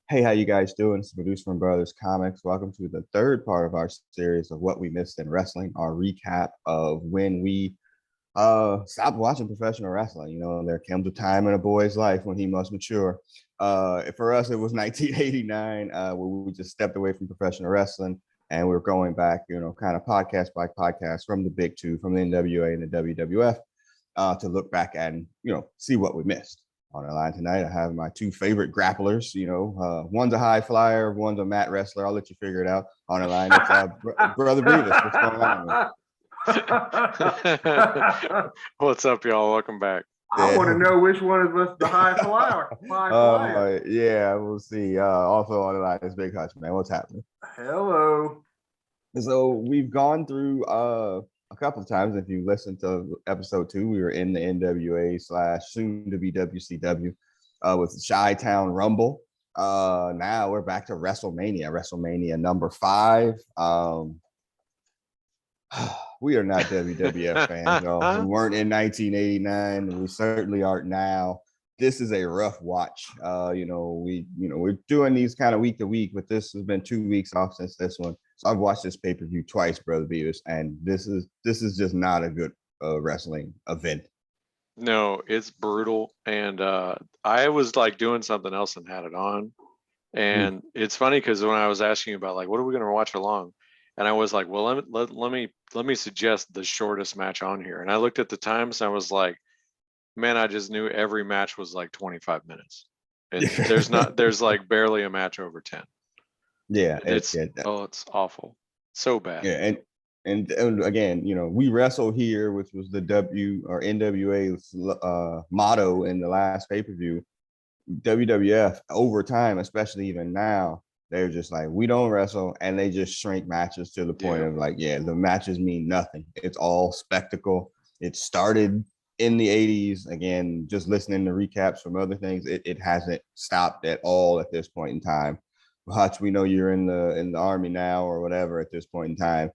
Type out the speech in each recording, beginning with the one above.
Hey, how you guys doing? It's produced from Brothascomics. Welcome to the third part of our series of what we missed in wrestling, our recap of when we stopped watching professional wrestling. You know, there comes a time in a boy's life when he must mature. For us, it was 1989, where we just stepped away from professional wrestling and we're going back, kind of podcast by podcast from the big two, from the NWA and the WWF, to look back and, see what we missed. On the line tonight, I have my two favorite grapplers. One's a high flyer, one's a mat wrestler. I'll let you figure it out. On the line, it's Brother Beavis. What's going on? What's up, y'all? Welcome back. I want to know which one is the high flyer. Yeah, we'll see. Also on the line is Big Hutch, man. What's happening? Hello. So we've gone through a couple of times. If you listen to episode 2, we were in the NWA / soon to be WCW with Chi-Town Rumble. Now we're back to WrestleMania number 5. We are not WWF fans, though. We weren't in 1989, and we certainly aren't now. This is a rough watch. We're doing these kind of week to week, but this has been 2 weeks off since this one. So I've watched this pay-per-view twice, Brother Beavis, and this is just not a good wrestling event. No, it's brutal. And I was like doing something else and had it on. And it's funny because when I was asking you about like, what are we going to watch along? And I was like, well, let me suggest the shortest match on here. And I looked at the times and I was like, man, I just knew every match was like 25 minutes. And there's like barely a match over 10. Yeah, it's awful, so bad. Yeah, and again, we wrestle here, which was the NWA's motto in the last pay-per-view. WWF over time, especially even now, they're just like, we don't wrestle, and they just shrink matches to the point of like, the matches mean nothing. It's all spectacle. It started in the 80s. Again, just listening to recaps from other things, it hasn't stopped at all at this point in time. Hutch, we know you're in the army now or whatever at this point in time.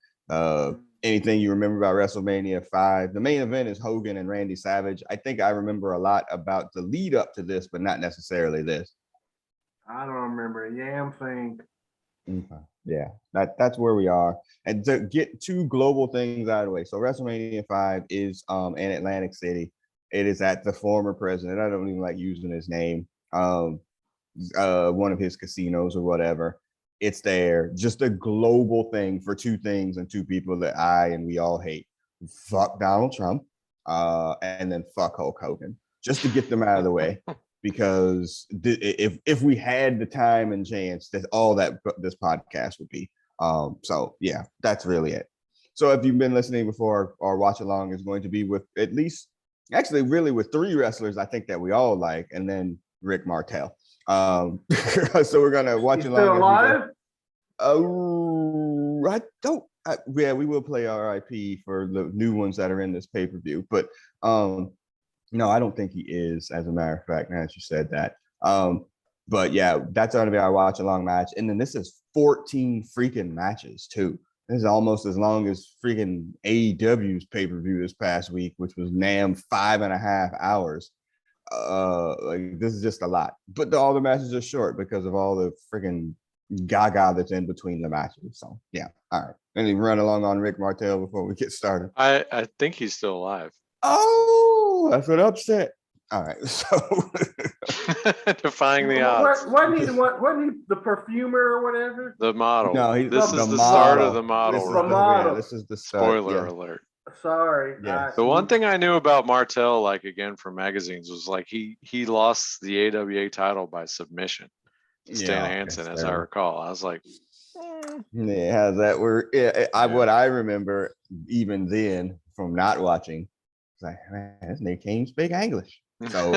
Anything you remember about WrestleMania 5? The main event is Hogan and Randy Savage. I think I remember a lot about the lead up to this, but not necessarily this. I don't remember a damn thing. Okay. Yeah, that's where we are. And to get two global things out of the way. So WrestleMania 5 is in Atlantic City. It is at the former president. I don't even like using his name. One of his casinos or whatever. It's there. Just a global thing for two things and two people that we all hate. Fuck Donald Trump, and then fuck Hulk Hogan. Just to get them out of the way. Because if we had the time and chance, that's all that this podcast would be. So yeah, that's really it. So if you've been listening before, our watch along is going to be with at least, actually really with 3 wrestlers I think that we all like, and then Rick Martel. So we're gonna watch along. Still alive? We will play RIP for the new ones that are in this pay-per-view, but no, I don't think he is, as a matter of fact, now that you said that. But yeah, that's going to be our watch along match. And then this is 14 freaking matches too. This is almost as long as freaking AEW's pay-per-view this past week, which was 5.5 hours. Like, this is just a lot. But all the matches are short because of all the freaking gaga that's in between the matches. So yeah, all right. Any run along on Rick Martel before we get started? I think he's still alive. Oh, that's an upset. All right, so defying the odds. Wasn't he the perfumer or whatever? The model. No, this is the start of the model. This is the start. Spoiler alert. Sorry. Yeah. The one thing I knew about Martel, like again from magazines, was like he lost the AWA title by submission to Stan Hansen, as I recall. I was like, yeah, how's that work? Yeah, what I remember even then from not watching, it's like, man, this nigga can't speak English. So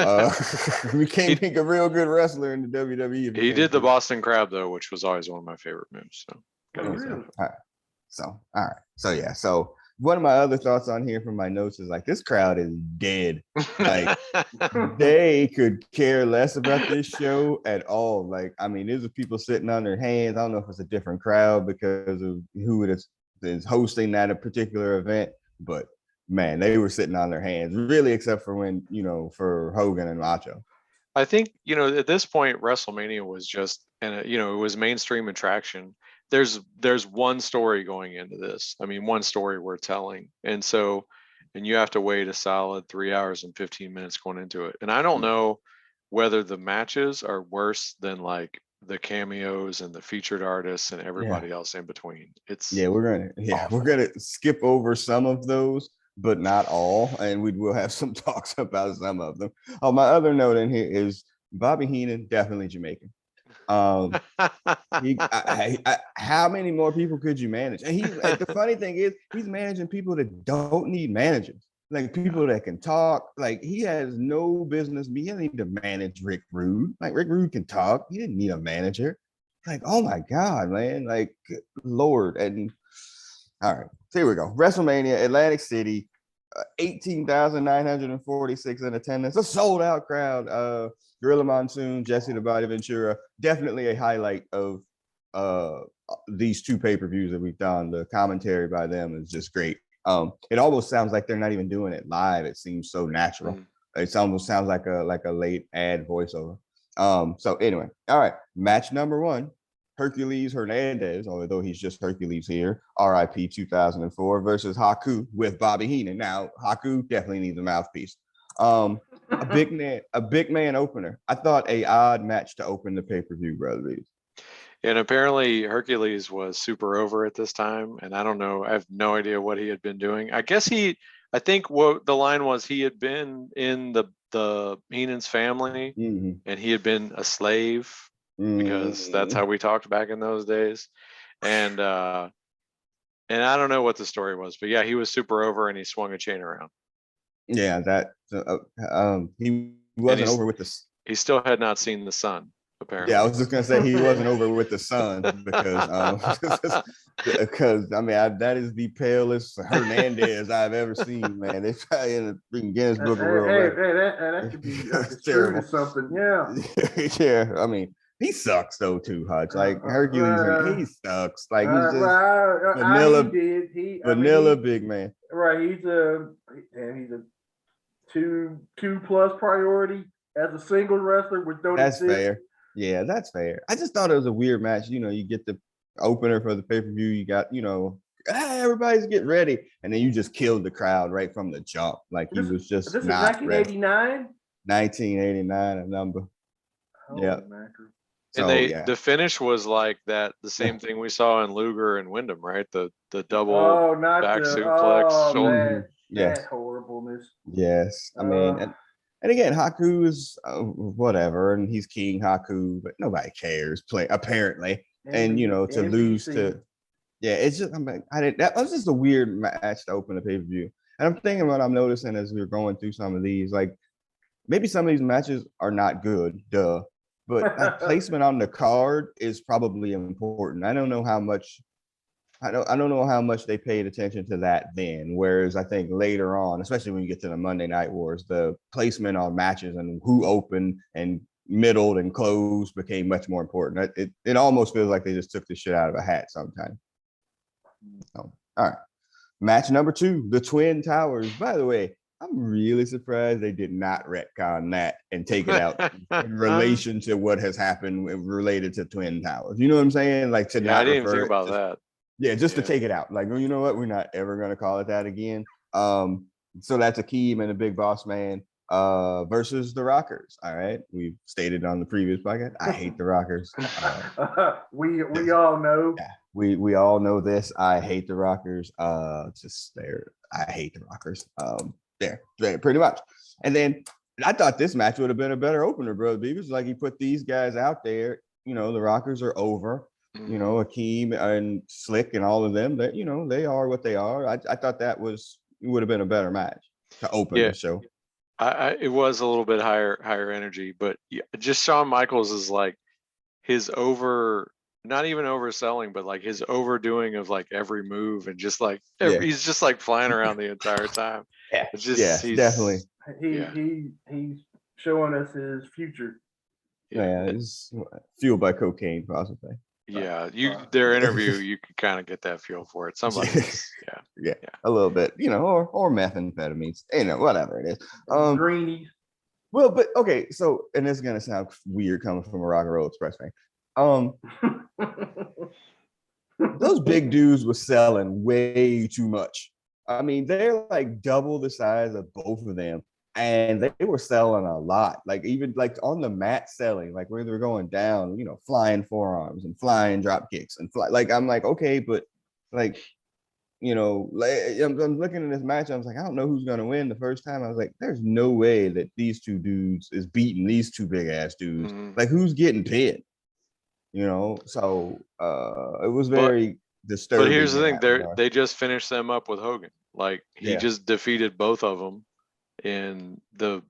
we can't think a real good wrestler in the WWE. He did the Boston Crab though, which was always one of my favorite moves. So, all right. So yeah. So one of my other thoughts on here from my notes is like, this crowd is dead. Like they could care less about this show at all. Like, I mean, there's people sitting on their hands. I don't know if it's a different crowd because of who it is hosting that a particular event, but man, they were sitting on their hands, really, except for when, for Hogan and Macho. I think, at this point, WrestleMania was just, and it was mainstream attraction. There's one story going into this. I mean, one story we're telling. And you have to wait a solid 3 hours and 15 minutes going into it. And I don't know whether the matches are worse than like the cameos and the featured artists and everybody else in between. We're gonna skip over some of those, but not all, and we will have some talks about some of them. My other note in here is Bobby Heenan, definitely Jamaican. How many more people could you manage? And the funny thing is, he's managing people that don't need managers, like people that can talk. Like he has no business. He doesn't need to manage Rick Rude. Like Rick Rude can talk. He didn't need a manager. Like, oh my God, man! Like, Lord. And all right, so here we go. WrestleMania, Atlantic City, 18,946 in attendance. A sold out crowd. Gorilla Monsoon, Jesse the Body Ventura, definitely a highlight of these two pay-per-views that we've done. The commentary by them is just great. It almost sounds like they're not even doing it live. It seems so natural. It almost sounds like a late ad voiceover. So anyway, all right. Match number 1, Hercules Hernandez, although he's just Hercules here, RIP 2004, versus Haku with Bobby Heenan. Now, Haku definitely needs a mouthpiece. A big man opener. I thought a odd match to open the pay-per-view, brother. And apparently Hercules was super over at this time. And I don't know. I have no idea what he had been doing. I think what the line was, he had been in the Heenan's family, and he had been a slave, because that's how we talked back in those days. And I don't know what the story was, but yeah, he was super over and he swung a chain around. Yeah, that he wasn't over with this. He still had not seen the sun, apparently. Yeah, I was just gonna say he wasn't over with the sun because I mean that is the palest Hernandez I've ever seen, man. It's probably in the Guinness Book of World Records. That could be terrible. Something, yeah. Yeah, I mean he sucks though too, Hutch. Like Hercules, he sucks. Like he's just vanilla big man. Right, he's a 2+ priority as a single wrestler with That's fair. Yeah, that's fair. I just thought it was a weird match. You get the opener for the pay-per-view. You got, everybody's getting ready, and then you just killed the crowd right from the jump. Like he was just this not is 1989. 1989, a number. Yeah. And the finish was like that, the same thing we saw in Luger and Wyndham, right? The double back suplex. Shoulder. That horribleness. Yes, I mean, and again, Haku is whatever, and he's King Haku, but nobody cares. Apparently, and to lose to, it's just that was just a weird match to open the pay-per-view. And I'm thinking what I'm noticing as we're going through some of these, like maybe some of these matches are not good, but placement on the card is probably important. I don't know how much they paid attention to that then. Whereas I think later on, especially when you get to the Monday Night Wars, the placement on matches and who opened and middled and closed became much more important. It almost feels like they just took the shit out of a hat sometimes. So, all right. Match number 2, the Twin Towers. By the way, I'm really surprised they did not retcon that and take it out in relation to what has happened related to Twin Towers. You know what I'm saying? Like to not I didn't even think about that. Yeah, just to take it out. Like, you know what? We're not ever going to call it that again. So that's Akeem and the Big Boss Man versus the Rockers. All right. We've stated on the previous podcast, I hate the Rockers. We all know. Yeah, we all know this. I hate the Rockers. I hate the Rockers. Pretty much. And then I thought this match would have been a better opener, bro. Beavers. Like he put these guys out there. The Rockers are over. Akeem and Slick and all of them, that they are what they are. I thought that would have been a better match to open the show. It was a little bit higher energy, but just Shawn Michaels is like his not even overselling, but like his overdoing of like every move and just like he's just like flying around the entire time. He's definitely. He's showing us his future. Yeah, it's fueled by cocaine, possibly. Yeah, their interview, you can kind of get that feel for it. Somebody, a little bit, or methamphetamines, whatever it is. Greenies. Well, but okay, so and this is gonna sound weird coming from a Rock and Roll Express fan. Those big dudes were selling way too much. I mean, they're like double the size of both of them, and they were selling a lot. Like even like on the mat selling, like where they're going down, flying forearms and flying drop kicks and fly. Like I'm like, okay, but like like I'm looking at this match. I was like, I don't know who's gonna win. The first time I was like, there's no way that these two dudes is beating these two big ass dudes. Like who's getting pinned? So it was very disturbing. But here's the thing: they just finished them up with Hogan. Like he just defeated both of them in the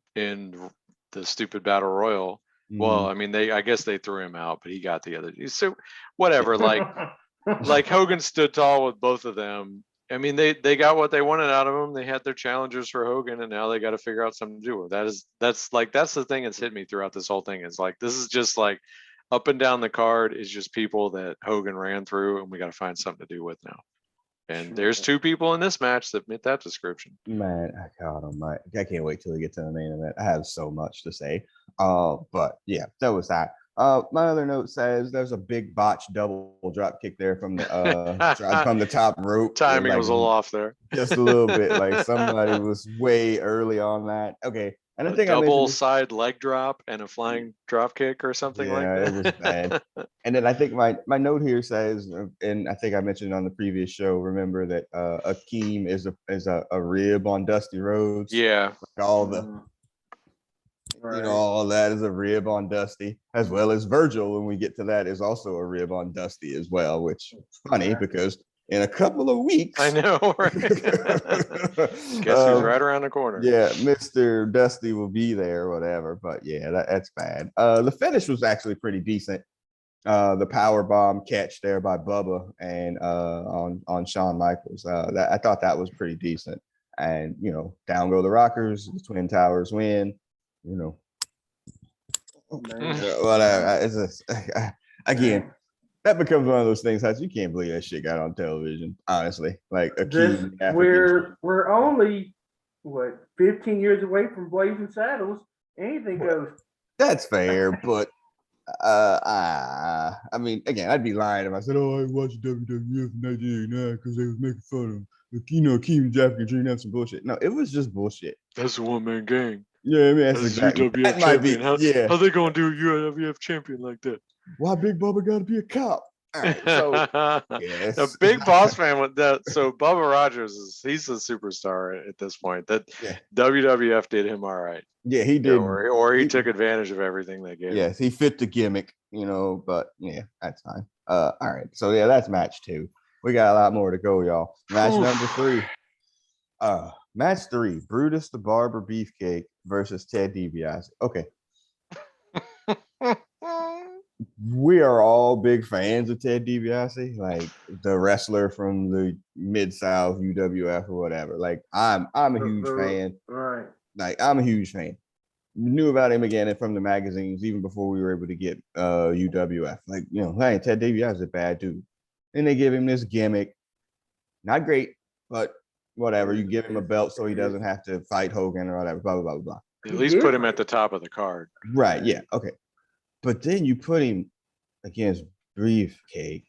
stupid battle royal. Well, I mean, I guess they threw him out, but he got the other. So whatever. Like Hogan stood tall with both of them. I mean, they got what they wanted out of them. They had their challengers for Hogan, and now they got to figure out something to do with. That's the thing that's hit me throughout this whole thing. Is like this is just like up and down the card is just people that Hogan ran through, and we got to find something to do with now. And there's two people in this match that fit that description. Man, God almighty. I can't wait till we get to the main event. I have so much to say. But yeah, that was that. My other note says there's a big botch double drop kick there from the top rope. Timing was a little off there. Just a little bit. Like somebody was way early on that. Okay. And I think double side leg drop and a flying drop kick or something like that. Yeah, it was bad. And then I think my note here says, and I think I mentioned on the previous show, remember that Akeem is a rib on Dusty Rhodes. Yeah. Like all the all that is a rib on Dusty, as well as Virgil, when we get to that, is also a rib on Dusty as well, which is funny because in a couple of weeks. I know, right? Guess who's right around the corner. Yeah, Mr. Dusty will be there or whatever, but yeah, that's bad. The finish was actually pretty decent. The power bomb catch there by Bubba and on Shawn Michaels. I thought that was pretty decent. And down go the Rockers, the Twin Towers win. Whatever. It's again. That becomes one of those things that you can't believe that shit got on television. Honestly, like we're only 15 years away from Blazing Saddles. Anything goes. That's fair, but I mean, again, I'd be lying if I said, "Oh, I watched WWF in 1989 because they was making fun of Keem Jack and Dream some bullshit." No, it was just bullshit. That's a one-man gang. Yeah, I mean, that's exactly. UWF champion. How they gonna do UWF champion like that? Why Big Bubba got to be a cop? All right, so yes. A big boss fan with that. So Bubba Rogers he's a superstar at this point. That WWF did him all right. Yeah, he did. Or he took advantage of everything they gave. Yes, he fit the gimmick, but yeah, that's fine. All right. So yeah, that's match 2. We got a lot more to go, y'all. Match number 3. Match 3, Brutus the Barber Beefcake versus Ted DiBiase. Okay. We are all big fans of Ted DiBiase, like the wrestler from the Mid-South, UWF or whatever. Like I'm a huge fan. Right. Like I'm a huge fan. Knew about him again from the magazines even before we were able to get UWF. Like, hey, Ted DiBiase is a bad dude. Then they give him this gimmick. Not great, but whatever. You give him a belt so he doesn't have to fight Hogan or whatever, blah, blah, blah, blah. At least put him at the top of the card. Right, yeah, okay. But then you put him against Beefcake.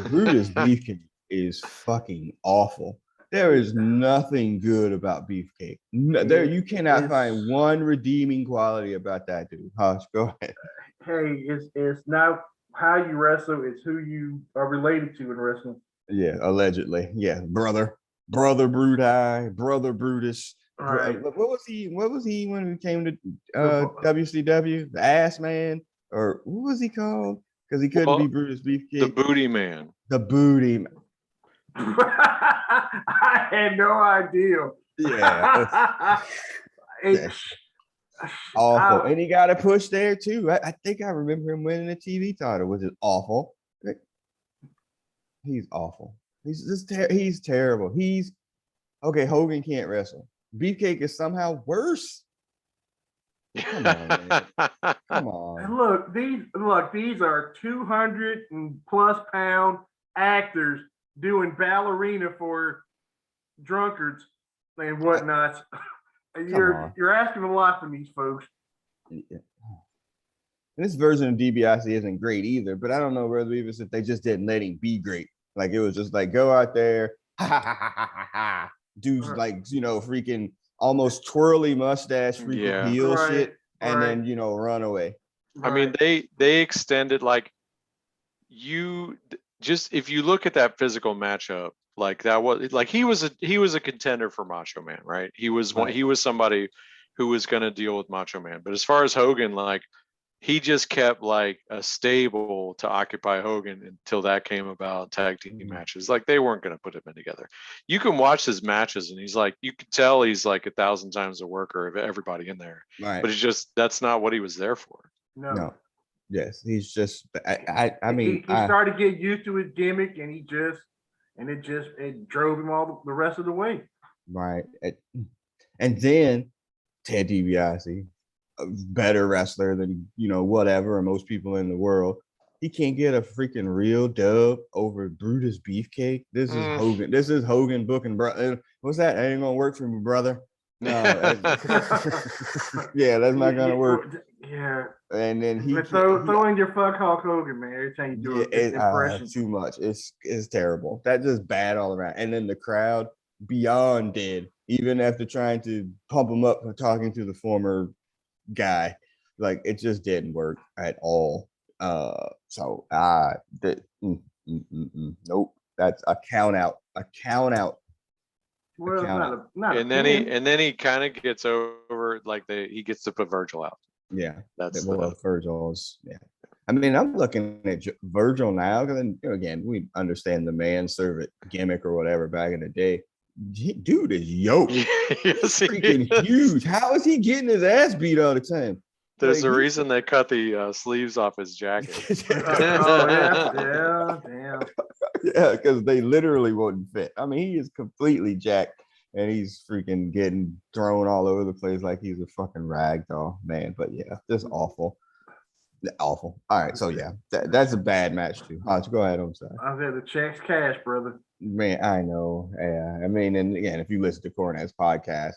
Brutus Beefcake is fucking awful. There is nothing good about Beefcake. You cannot find one redeeming quality about that dude. Hush, go ahead. Hey, it's not how you wrestle, it's who you are related to in wrestling. Yeah, allegedly. Yeah, brother Bruti, brother Brutus. Right. What was he when he came to WCW? The Ass Man? Or what was he called? Because he couldn't be Brutus Beefcake. The Booty Man. The Booty Man. I had no idea. Yeah. It's awful. And he got a push there too. I think I remember him winning a TV title. Was it awful? He's awful. He's terrible. Hogan can't wrestle. Beefcake is somehow worse. Come on, man. Come on. And these are 200 and plus pound actors doing ballerina for drunkards and whatnot. You're asking a lot from these folks. This version of DiBiase isn't great either, but I don't know whether even if they just didn't let him be great. Like it was just like go out there, do like freaking almost twirly mustache, freaking heel shit, and then run away. I mean, they extended like if you look at that physical matchup, like that was like he was a contender for Macho Man, right? He was somebody who was going to deal with Macho Man. But as far as Hogan, like he just kept like a stable to occupy Hogan until that came about, tag team matches. Like they weren't going to put him in together. You can watch his matches and he's like, you can tell he's like 1,000 times the worker of everybody in there. Right. But it's just, that's not what he was there for. No. Yes. He's just, I mean, he started to get used to his gimmick and it drove him all the rest of the way. Right. And then Ted DiBiase, a better wrestler than whatever, and most people in the world, he can't get a freaking real dub over Brutus Beefcake. This is Hogan. This is Hogan booking, bro. What's that? Ain't gonna work for me, brother. No, yeah, that's not gonna work. Yeah, and then he throw in your fuck Hulk Hogan, man. Every time you do an impression, too much. It's terrible. That's just bad all around. And then the crowd beyond dead, even after trying to pump him up for talking to the former guy, like it just didn't work at all. Nope, that's a count out. Well, and then he kind of gets over, like he gets to put Virgil out. Yeah, Virgil's. Yeah, I mean, I'm looking at Virgil now because again, we understand the manservant gimmick or whatever back in the day. Dude is yoked. Yes, freaking huge. How is he getting his ass beat all the time? There's a reason they cut the sleeves off his jacket. Damn. Yeah, because they literally wouldn't fit. I mean, he is completely jacked, and he's freaking getting thrown all over the place like he's a fucking rag doll, man. But yeah, just awful. All right, so yeah, that's a bad match too. Go ahead, I'm sorry. I said the check's cash, brother. Man, I know. Yeah, I mean, and again, if you listen to Cornette's podcast,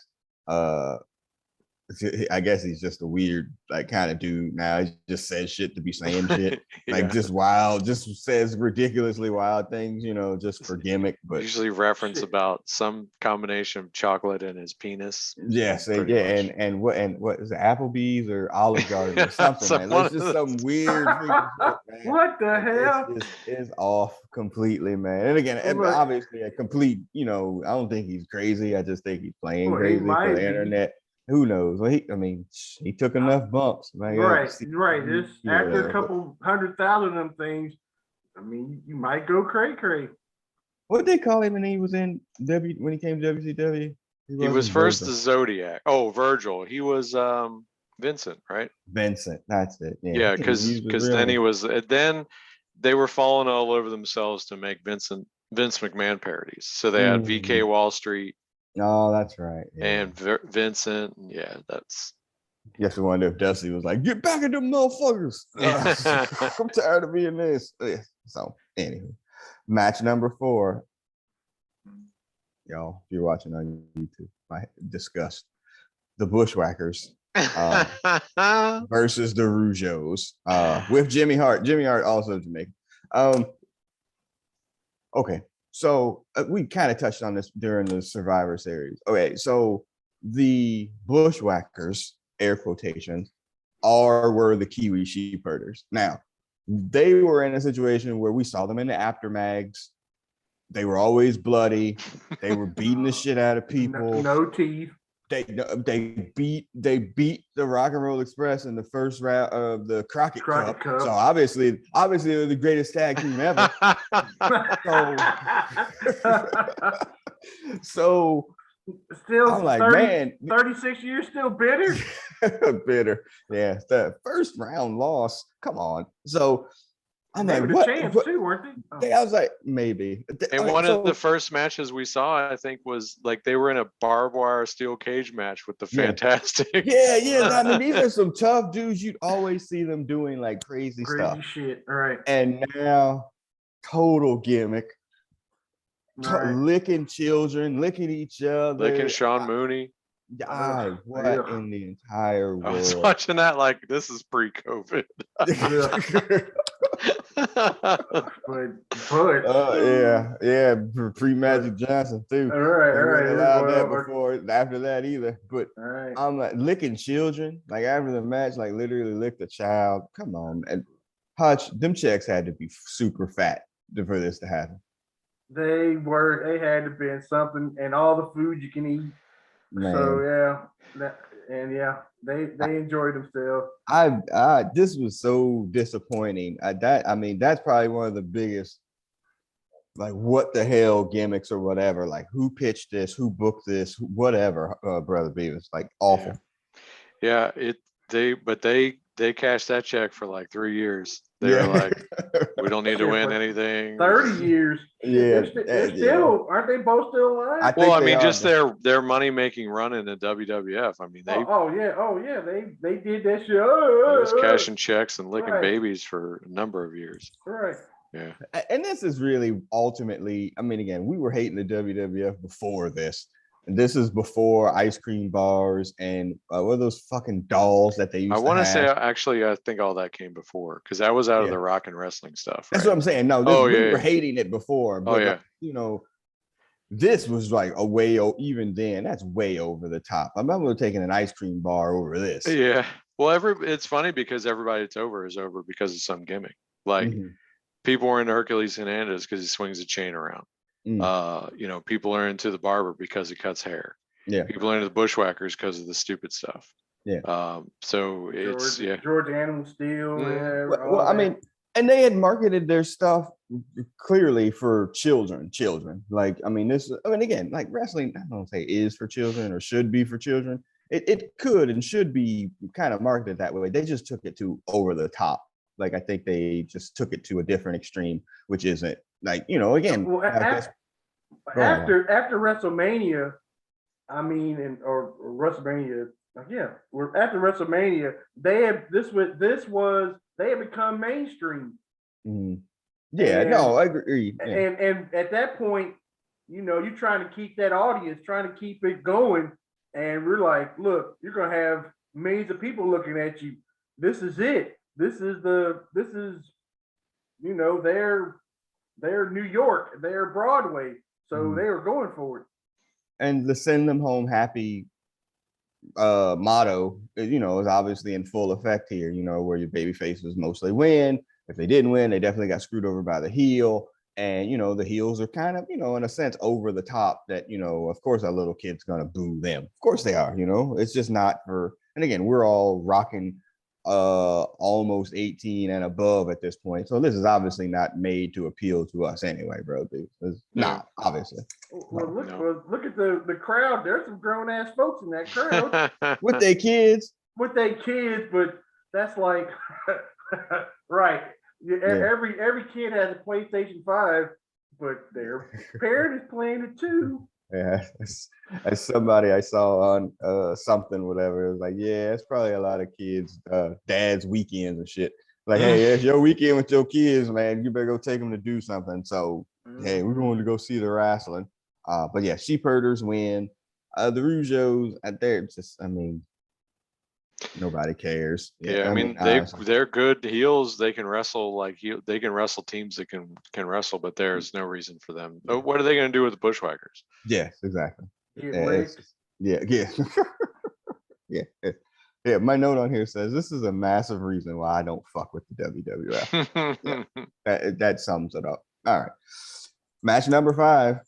I guess he's just a weird, like, kind of dude now. He just says shit to be saying shit. Like, just wild, just says ridiculously wild things, just for gimmick. But usually reference about some combination of chocolate and his penis. Yes, and what is it, Applebee's or Olive Garden or something, man. It's just some weird shit, man. What the hell? It's off completely, man. And again, obviously a complete, I don't think he's crazy. I just think he's playing crazy for the internet. Who knows? Well, he took enough bumps. Man. Right. This after a couple 100,000 of them things, I mean, you might go cray. What did they call him when he was in when he came to WCW? He was first the Zodiac. Oh, Virgil. He was Vincent, right? Vincent, that's it. Yeah, because then he was. Then they were falling all over themselves to make Vince McMahon parodies. So they had VK Wall Street. Oh, that's right. Yeah. And Vincent, yeah, that's. Yes, I wonder if Dusty was like, "Get back at them motherfuckers." I'm tired of being this. So, anyway, match number 4. Y'all, if you're watching on YouTube, I discussed the Bushwhackers versus the Rougeaus with Jimmy Hart. Jimmy Hart also Jamaican. Okay. So we kind of touched on this during the Survivor Series. Okay, so the Bushwhackers, air quotations, were the Kiwi sheep herders. Now, they were in a situation where we saw them in the aftermags. They were always bloody. They were beating the shit out of people. No teeth. They beat the Rock and Roll Express in the first round of the Crockett Cup. So obviously they're the greatest tag team ever. so still I'm like, 36 years still bitter. Bitter. Yeah, the first round loss. Come on. So I'm they like, were the champs too, weren't they? I was like, maybe. And one of the first matches we saw, I think, was like they were in a barbed wire steel cage match with the Fantastic. Yeah. I mean, these are some tough dudes. You'd always see them doing like crazy stuff. Shit, all right. And now, total gimmick. Licking children, licking each other, licking Sean Mooney. What in the entire world? I was watching that like this is pre-COVID. Yeah, pre-Magic Johnson too. All right. They weren't allowed that before, after that either. But I'm like licking children, like after the match, like literally licked a child. Come on, and Hutch, them checks had to be super fat for this to happen. They had to be something, and all the food you can eat. Man. So they enjoyed themselves. This was so disappointing. That's probably one of the biggest, like, what the hell gimmicks or whatever. Like, who pitched this? Who booked this? Whatever, Brother Beavis. Like, awful. Yeah, they cashed that check for like 3 years. They were like, we don't need to win anything. 30 years. Yeah, they're still aren't they both still alive? Just their money making run in the WWF. I mean, they did that shit. Was cashing checks and licking babies for a number of years. Right. Yeah. And this is really ultimately, I mean, again, we were hating the WWF before this. And this is before ice cream bars and what are those fucking dolls that they used to have? I want to say, actually, I think all that came before because that was out of the rock and wrestling stuff. That's what I'm saying. No, we were hating it before. But this was like even then, that's way over the top. I remember taking an ice cream bar over this. Yeah. Well, it's funny because everybody it's over is over because of some gimmick. Like people were into Hercules Hernandez because he swings a chain around. People are into the barber because he cuts hair. Yeah. People are into the bushwhackers because of the stupid stuff. Yeah. So it's George Animal Steel. Well, I mean, and they had marketed their stuff clearly for children. Like, I mean, again, like wrestling, I don't say is for children or should be for children. It could and should be kind of marketed that way. They just took it to over the top. Like, I think they just took it to a different extreme, which isn't. Like, again, after WrestleMania, I mean, or WrestleMania, after WrestleMania, they had become mainstream. Yeah, no, I agree. Yeah. And at that point, you're trying to keep that audience, trying to keep it going, and we're like, look, you're gonna have millions of people looking at you. This is it. This is they're New York, they're Broadway, so they were going for it. And the send them home happy motto, is obviously in full effect here, where your baby faces mostly win. If they didn't win, they definitely got screwed over by the heel. And, the heels are kind of, in a sense, over the top that, of course, our little kid's going to boo them. Of course they are, it's just not for, and again, we're all rocking almost 18 and above at this point, so this is obviously not made to appeal to us anyway, bro. It's not, obviously. Look at the crowd. There's some grown-ass folks in that crowd with their kids, but that's like right. Every kid has a PlayStation 5, but their parent is playing it too. Yeah, as somebody I saw on something, whatever, it was like, yeah, it's probably a lot of kids, dad's weekends and shit. Like, hey, it's your weekend with your kids, man. You better go take them to do something. So, hey, we're going to go see the wrestling. But yeah, sheep herders win. The Rougeos, they're just, I mean, nobody cares. Yeah, I mean they're good heels. They can wrestle they can wrestle teams that can wrestle, but there's no reason for them. But what are they going to do with the bushwhackers? Yes, exactly. Yeah. Yeah. My note on here says this is a massive reason why I don't fuck with the WWF. That sums it up. All right. Match number 5.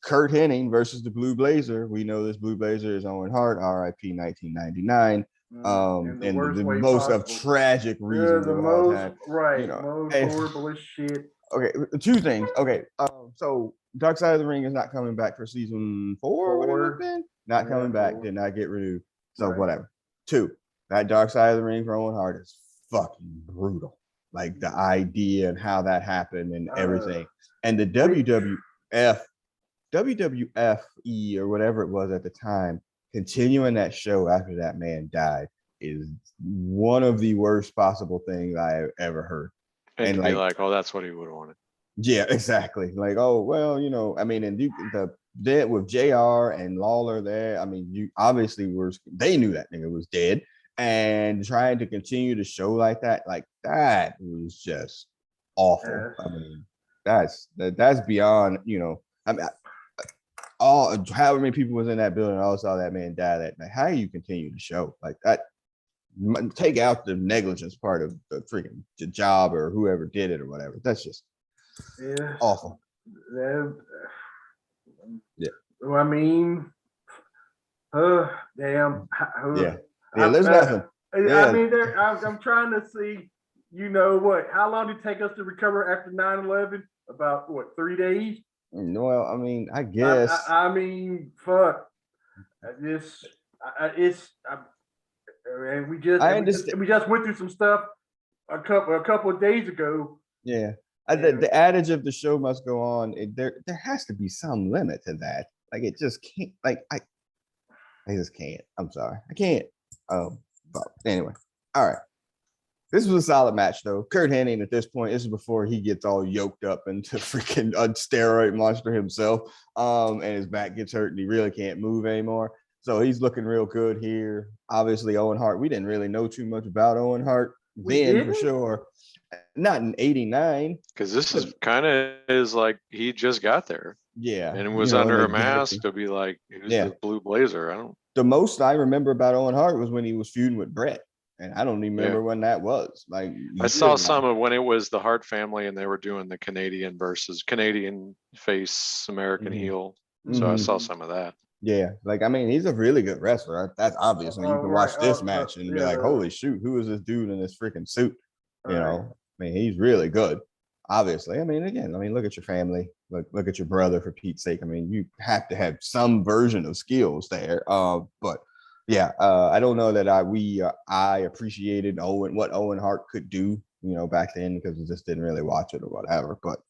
Kurt Hennig versus the Blue Blazer. We know this Blue Blazer is Owen Hart, RIP 1999. And the most of tragic reasons of all time. Right. Most horrible as shit. Okay, 2 things. Okay, so Dark Side of the Ring is not coming back for season 4. Not coming back. Did not get renewed. So whatever. 2, that Dark Side of the Ring for Owen Hart is fucking brutal. Like the idea and how that happened and everything. And the WWFE or whatever it was at the time, continuing that show after that man died is one of the worst possible things I have ever heard. And to be like, oh, that's what he would have wanted. Yeah, exactly. Like, oh, well, I mean, and the then with JR and Lawler there, I mean, you obviously they knew that nigga was dead, and trying to continue to show like that was just awful. I mean, that's beyond, I mean, all however many people was in that building, all saw that man die that night. How do you continue to show like that? Take out the negligence part of the freaking job or whoever did it or whatever. That's just awful. Yeah. I mean, damn. Yeah. There's nothing. I mean, I'm trying to see, how long did it take us to recover after 9/11? About 3 days? Well, I mean, I guess. I mean, fuck. And we just went through some stuff a couple of days ago. Yeah. The adage of the show must go on. There has to be some limit to that. Like, it just can't. Like, I just can't. I'm sorry, I can't. But anyway, all right. This was a solid match, though. Curt Hennig at this point, this is before he gets all yoked up into freaking a steroid monster himself, and his back gets hurt and he really can't move anymore. So he's looking real good here. Obviously, Owen Hart. We didn't really know too much about Owen Hart then, for sure. Not in '89, because this is kind of like he just got there. Yeah, and was under a mask to be like, who's the Blue Blazer? The most I remember about Owen Hart was when he was feuding with Brett, and I don't even remember when that was. Like, I saw some of when it was the Hart family and they were doing the Canadian face American heel. So I saw some of that. Yeah, like, I mean, he's a really good wrestler. That's obvious when you can watch this match and be like, holy shoot, who is this dude in this freaking suit? I mean, he's really good. Obviously, I mean, again, look at your family, look at your brother, for Pete's sake. I mean, you have to have some version of skills there. But yeah, I don't know that I appreciated what Owen Hart could do, back then, because we just didn't really watch it or whatever. But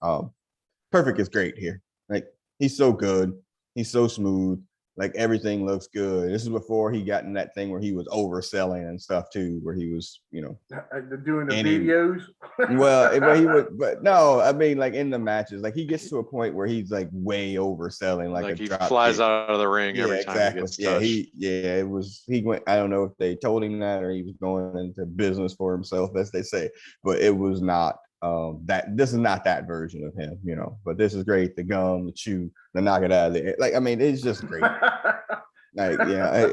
Perfect is great here. Like, he's so good, he's so smooth. Like, everything looks good. This is before he got in that thing where he was overselling and stuff too, where he was, doing the videos. But no, I mean, like, in the matches, like, he gets to a point where he's like way overselling, like he flies out of the ring every time he gets touched. He went. I don't know if they told him that or he was going into business for himself, as they say, but it was not. This is not that version of him, but this is great. The gum, the chew, the knock it out of the air. Like, I mean, it's just great. Like, yeah,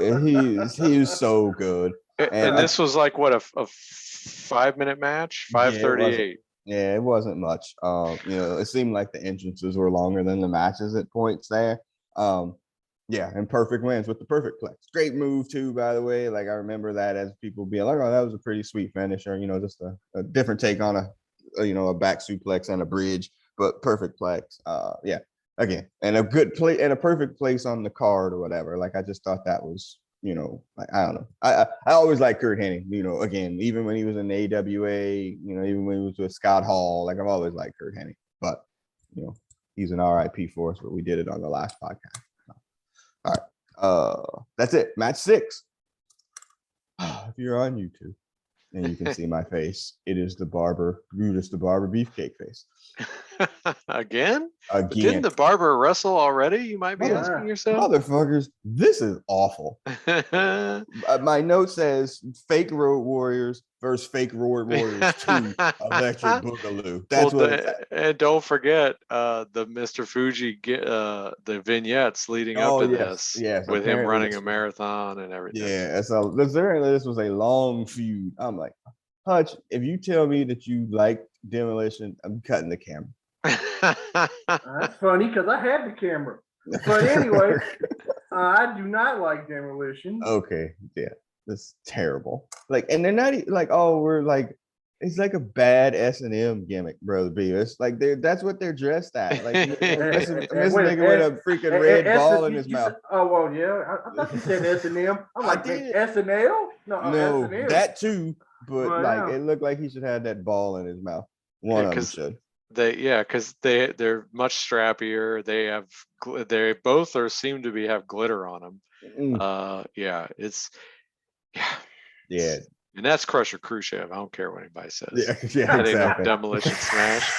he's so good. And this was like what, a 5-minute match, 5:38. Yeah, it wasn't much. It seemed like the entrances were longer than the matches at points there. Yeah, and Perfect wins with the Perfect Plex. Great move too, by the way. Like, I remember that as people being like, "Oh, that was a pretty sweet finisher." Just a different take on a back suplex and a bridge, but Perfect Plex. Yeah, again, and a good play and a perfect place on the card or whatever. Like, I just thought that was, like, I don't know. I always like Curt Hennig. Again, even when he was in the AWA, even when he was with Scott Hall, like, I've always liked Curt Hennig. But he's an RIP for us. But we did it on the last podcast. All right, that's it. Match 6. If you're on YouTube and you can see my face, it is Brutus the Barber Beefcake face. Again? Didn't the Barber wrestle already? You might be asking yourself. Motherfuckers, this is awful. My note says Fake Road Warriors versus Fake Road Warriors 2 Electric Boogaloo. That's and don't forget the Mr. Fuji the vignettes leading up to this. Yes, with him running a marathon and everything. Yeah, so apparently this was a long feud. I'm like, Hutch, if you tell me that you like Demolition, I'm cutting the camera. That's funny because I had the camera. But anyway, I do not like Demolition. Okay, yeah, that's terrible. Like, and they're not like, oh, we're like, it's like a bad S&M gimmick, Brother B. It's like that's what they're dressed at. Like, this nigga with a freaking red ball in his mouth. Oh, well, yeah. I thought you said S&M. I'm like, S&L? No, S&M. that too. But it looked like he should have that ball in his mouth. One of them should. Because they're much strappier. They both seem to have glitter on them. It's And that's Crusher Khrushchev. I don't care what anybody says. Yeah, That ain't no exactly. Demolition Smash.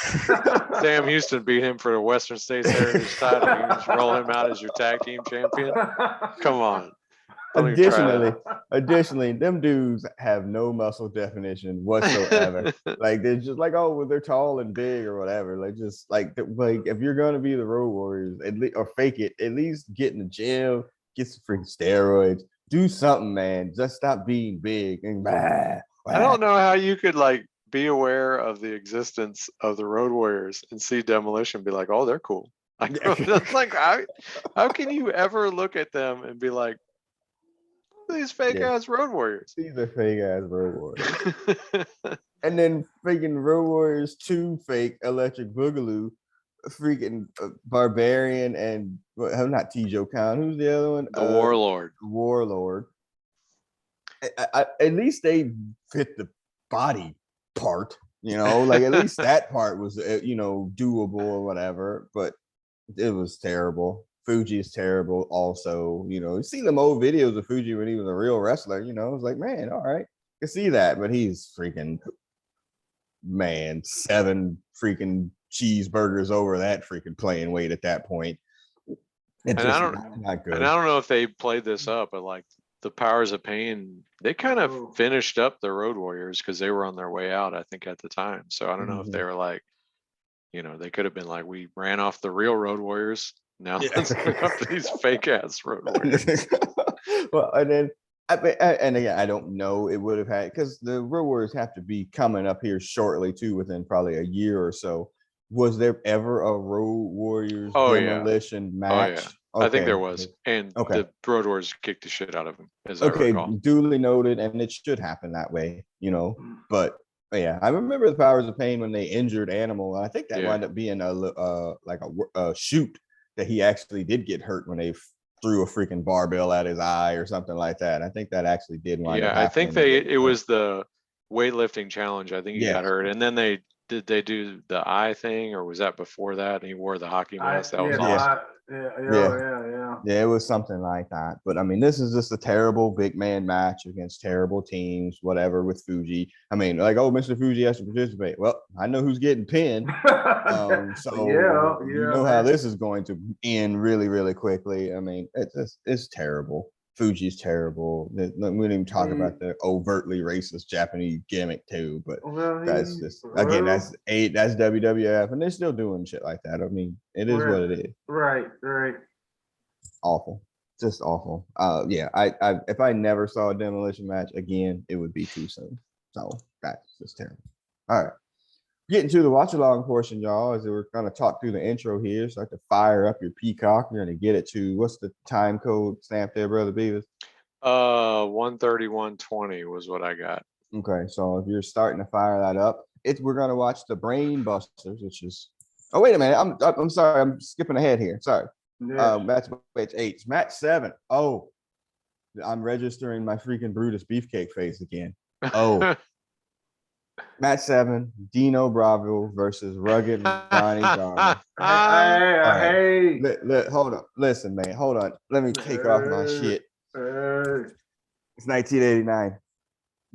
Sam Houston beat him for the Western States Heritage title. You just roll him out as your tag team champion. Come on. Don't even try Additionally, them dudes have no muscle definition whatsoever. that. Like they're just like, oh, well, they're tall and big or whatever. Like just like if you're gonna be the Road Warriors, at least or fake it, at least get in the gym, get some freaking steroids, do something, man. Just stop being big and I don't know how you could like be aware of the existence of the Road Warriors and see Demolition and be like, oh, they're cool. Like how can you ever look at them and be like, these fake ass Road Warriors? These are fake ass Road Warriors. And then freaking Road Warriors 2 fake Electric Boogaloo, freaking Barbarian and not T-Joe Khan. Who's the other one? The Warlord. Warlord. At least they fit the body part, like at least that part was doable or whatever. But it was terrible. Fuji is terrible. Also, you see them old videos of Fuji when he was a real wrestler. It was like, man, all right, I can see that, but he's freaking 7 freaking cheeseburgers over that freaking playing weight at that point. It's just not good. And I don't know if they played this up, but like the Powers of Pain, they kind of finished up the Road Warriors because they were on their way out, I think, at the time. So I don't know if they were like, they could have been like, we ran off the real Road Warriors. Now let's go after these fake ass Road Warriors. Well, and then and again, I don't know. It would have had, because the Road Warriors have to be coming up here shortly too, within probably a year or so. Was there ever a Road Warriors demolition match? Okay. I think there was, and the Road Warriors kicked the shit out of him. As I recall. Duly noted, and it should happen that way, But yeah, I remember the Powers of Pain when they injured Animal. I think that wound up being a shoot that he actually did get hurt when they threw a freaking barbell at his eye or something like that. I think that actually did wind up happening. I think it was the weightlifting challenge. I think he got hurt, and then they do the eye thing, or was that before that? And he wore the hockey mask. That was awesome. Yeah, it was something like that. But I mean, this is just a terrible big man match against terrible teams, whatever, with Fuji. I mean, like, oh, Mr. Fuji has to participate. Well, I know who's getting pinned. So you know how this is going to end really, really quickly. I mean, it's terrible. Fuji's terrible. We didn't even talk about the overtly racist Japanese gimmick too, but that's just that's WWF, and they're still doing shit like that. I mean, it is what it is. Right. Awful, just awful. Yeah, I if I never saw a demolition match again, it would be too soon. So that's just terrible. All right. Getting to the watch along portion, y'all, as we're going to talk through the intro here. Start to fire up your Peacock. We're going to get it to, what's the time code stamp there, Brother Beavis? 131:20 was what I got. Okay, so if you're starting to fire that up, we're going to watch the Brain Busters, which is, oh, wait a minute. I'm sorry. I'm skipping ahead here. Sorry. Match 8. Match 7. Oh, I'm registering my freaking Brutus Beefcake face again. Oh. Match 7, Dino Bravo versus Rugged Ronnie Garvin. Hey. Hold on. Listen, man. Hold on. Let me take off my shit. It's 1989.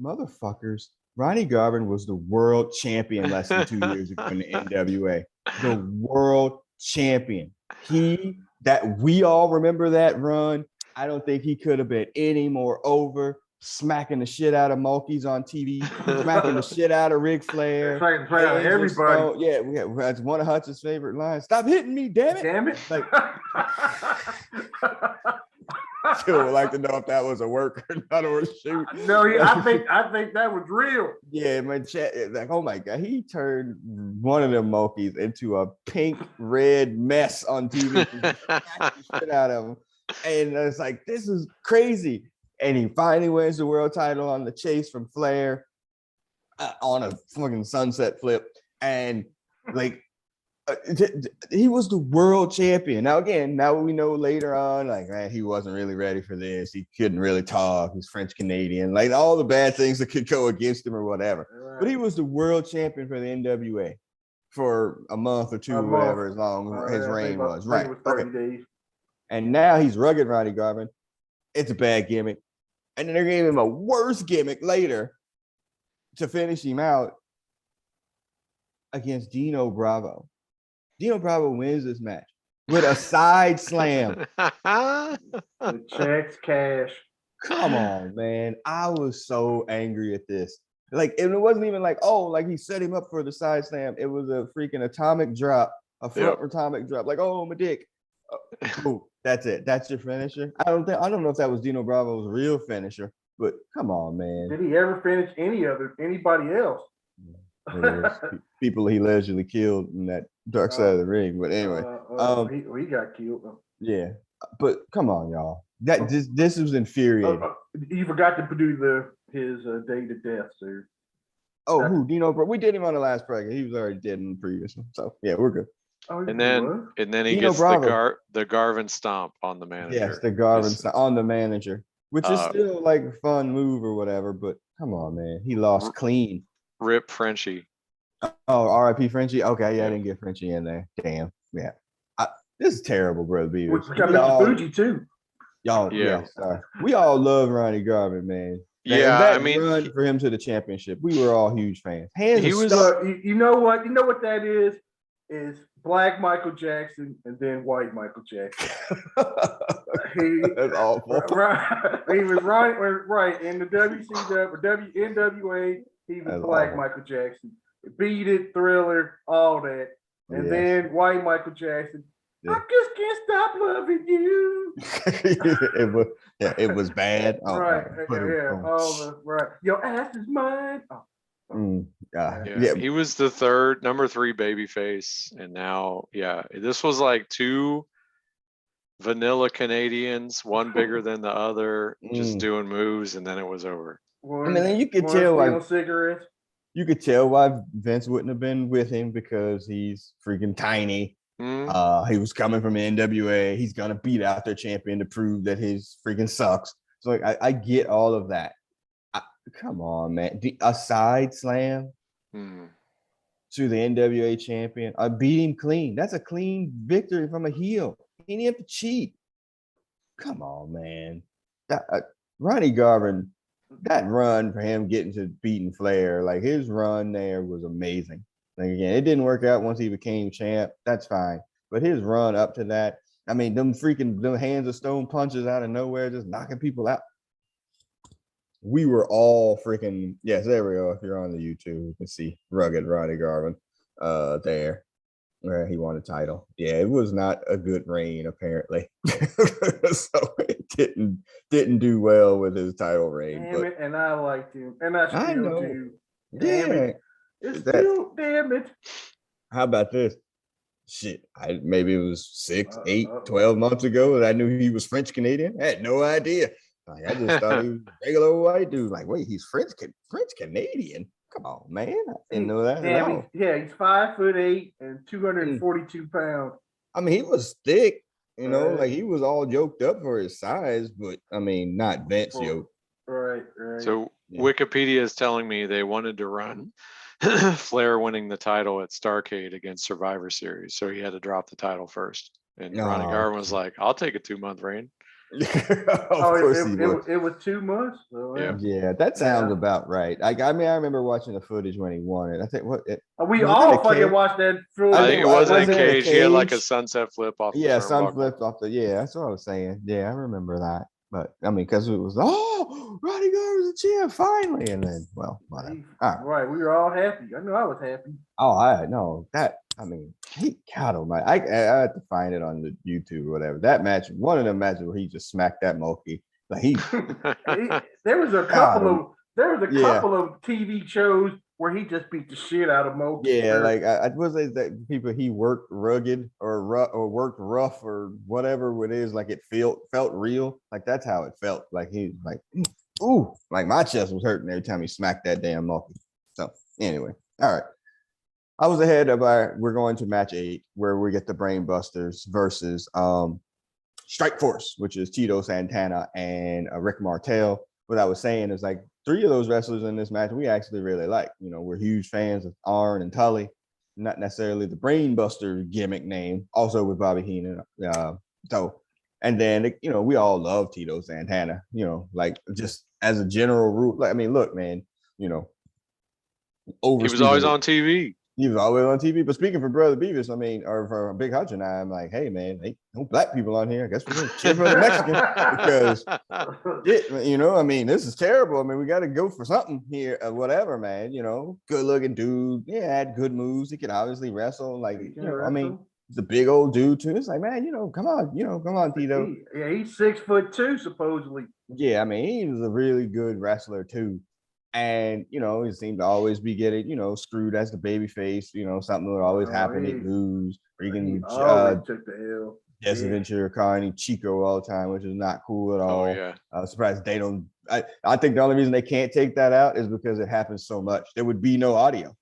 Motherfuckers. Ronnie Garvin was the world champion less than 2 years ago in the NWA. The world champion. We all remember that run. I don't think he could have been any more over. Smacking the shit out of Mulkeys on TV, smacking the shit out of Ric Flair. Everybody. Yeah, that's one of Hutch's favorite lines. Stop hitting me, damn it. Like, still would like to know if that was a work or not, or a shoot. No, I think that was real. Yeah, man, like, oh my God, he turned one of them Mulkeys into a pink red mess on TV. Shit out of him. And it's like, this is crazy. And he finally wins the world title on the chase from Flair on a fucking sunset flip. And like, he was the world champion. Now, again, now we know later on, like, man, he wasn't really ready for this. He couldn't really talk. He's French Canadian, like all the bad things that could go against him or whatever. Right. But he was the world champion for the NWA for a month or two, whatever, as long as his reign was. Right. It was 30 days. And now he's Rugged Ronnie Garvin. It's a bad gimmick. And then they gave him a worse gimmick later to finish him out against Dino Bravo. Dino Bravo wins this match with a side slam. The checks cash. Come on, man. I was so angry at this. Like, and it wasn't even like, oh, like he set him up for the side slam. It was a freaking atomic drop, a front atomic drop. Like, oh, my dick. Oh, that's it. That's your finisher. I don't know if that was Dino Bravo's real finisher, but come on, man. Did he ever finish anybody else? People he allegedly killed in that dark side of the ring. But anyway, he got killed. Yeah, but come on, y'all. This was infuriating. You forgot to do his day to death, sir. Oh, who? Dino? We did him on the last bracket. He was already dead in the previous one. So yeah, we're good. Oh, and then he Dino gets the Garvin stomp on the manager. Yes, the Garvin stomp on the manager, which is still like a fun move or whatever. But come on, man, he lost clean. Rip Frenchie. Oh, R.I.P. Frenchie. Okay, yeah, I didn't get Frenchie in there. Damn. Yeah. This is terrible, bro. We got Mr. Fuji too. Y'all, yeah. Sorry. We all love Ronnie Garvin, man. Yeah, that run for him to the championship, we were all huge fans. He was. You know what? You know what that is? Is black Michael Jackson and then white Michael Jackson. That's awful. Right. He was right in the WCW, NWA. He was black awful. Michael Jackson. Beat It, Thriller, all that. And then white Michael Jackson. I just can't stop loving you. It was bad. Oh, right. Right. Your ass is mine. Oh. He was the number 3 babyface, and now this was like 2 vanilla Canadians, one bigger than the other, just doing moves, and then it was over. You could tell cigarettes. You could tell why Vince wouldn't have been with him, because he's freaking tiny. He was coming from NWA. He's gonna beat out their champion to prove that his freaking sucks. So like, I get all of that. Come on, man. A side slam to the NWA champion. I beat him clean. That's a clean victory from a heel. He didn't have to cheat. Come on, man. Ronnie Garvin, that run for him getting to beating Flair, like his run there was amazing. Like again, it didn't work out once he became champ. That's fine. But his run up to that, I mean, them hands of stone punches out of nowhere, just knocking people out. We were all freaking, yes, there we go. If you're on the YouTube, you can see rugged Ronnie Garvin there, where he won a title. Yeah, it was not a good reign, apparently. So it didn't do well with his title reign. Damn it, and I liked him. And I still do. Damn it. Damn it. How about this? Shit, maybe it was 6, 8, 12 months ago that I knew he was French Canadian. I had no idea. Like, I just thought he was a regular white dude. Like, wait, he's French Canadian? Come on, man. I didn't know that at all. He's 5'8" and 242 pounds. I mean, he was thick, like he was all yoked up for his size, but I mean, not Vince yoked. Right. So Wikipedia is telling me they wanted to run Flair winning the title at Starrcade against Survivor Series, so he had to drop the title first. And Ronnie Garvin was like, "I'll take a 2-month reign." It was 2 months. So, yeah, that sounds about right. I remember watching the footage when he won it. I think we all fucking watched that. I think it wasn't a cage. He had like a sunset flip off. Flipped off the. Yeah, that's what I was saying. Yeah, I remember that. But I mean, because it was Ronnie Garvin's a champ finally, and then whatever. Right, we were all happy. I know I was happy. Oh, I know that. I mean, he got him. I had to find it on the YouTube or whatever. That match, one of the matches where he just smacked that monkey. Like there was a couple of TV shows where he just beat the shit out of Moki. Yeah, like I was that people he worked rugged or worked rough or whatever it is. Like it felt real. Like that's how it felt. Like he was like, ooh, like my chest was hurting every time he smacked that damn monkey. So anyway, all right. I was ahead of we're going to match 8 where we get the Brain Busters versus StrikeForce, which is Tito Santana and Rick Martel. What I was saying is like 3 of those wrestlers in this match we actually really like. We're huge fans of Arn and Tully, not necessarily the Brain Buster gimmick name, also with Bobby Heenan. And then we all love Tito Santana, like just as a general rule. Like, I mean, look, man, over. He was always on TV. He was always on TV. But speaking for Brother Beavis, I mean, or for Big Hutch and I'm like, hey man, ain't no black people on here. I guess we're gonna cheer for the Mexican because you know, I mean, this is terrible. I mean, we got to go for something here, whatever, man. You know, good looking dude. Yeah, had good moves. He could obviously wrestle. Like, you know, I mean, he's a big old dude too. It's like, man, you know, come on, Tito. He's 6'2" supposedly. Yeah, I mean, he was a really good wrestler too. And, you know, he seemed to always be getting, you know, screwed as the baby face. You know, something would always happen. He'd lose. Freaking took the L. Jesse Ventura calling Chico all the time, which is not cool at all. Oh, yeah. I'm surprised they don't. I think the only reason they can't take that out is because it happens so much. There would be no audio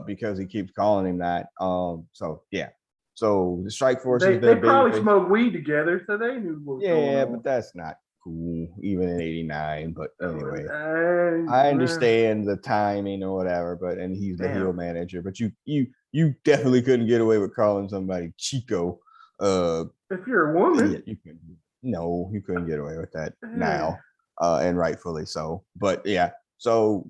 because he keeps calling him that. So, yeah. So the StrikeForce they probably smoked weed together, so they knew what was going on. But that's not cool, even in '89. But anyway, I understand the timing or whatever. But and he's the heel manager. But you definitely couldn't get away with calling somebody Chico. If you're a woman, you couldn't get away with that now, and rightfully so. But yeah, so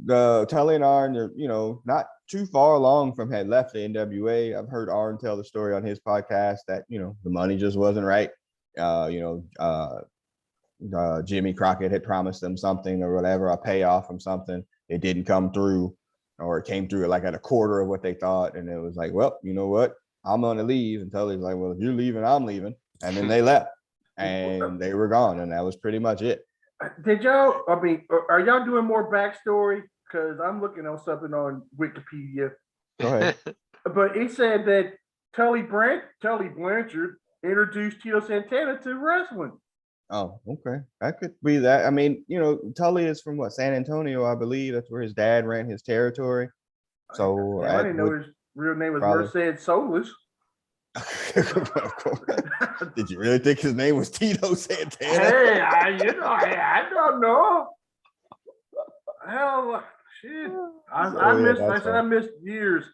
Tully and Arn, they're, you know, not too far along from had left the NWA. I've heard Arn tell the story on his podcast that, you know, the money just wasn't right. Jimmy Crockett had promised them something or whatever, a payoff from something. It didn't come through, or it came through like at a quarter of what they thought. And it was like, well, you know what? I'm going to leave. And Tully's like, well, if you're leaving, I'm leaving. And then they left and they were gone. And that was pretty much it. Did y'all, I mean, are y'all doing more backstory? Because I'm looking on something on Wikipedia. Go ahead. But he said that Tully Blanchard introduced Tito Santana to wrestling. Oh, okay. That could be that. I mean, you know, Tully is from San Antonio, I believe. That's where his dad ran his territory. So I didn't know his real name was Mercedes Solis. Did you really think his name was Tito Santana? Hey, I don't know. Hell, shit. I missed years.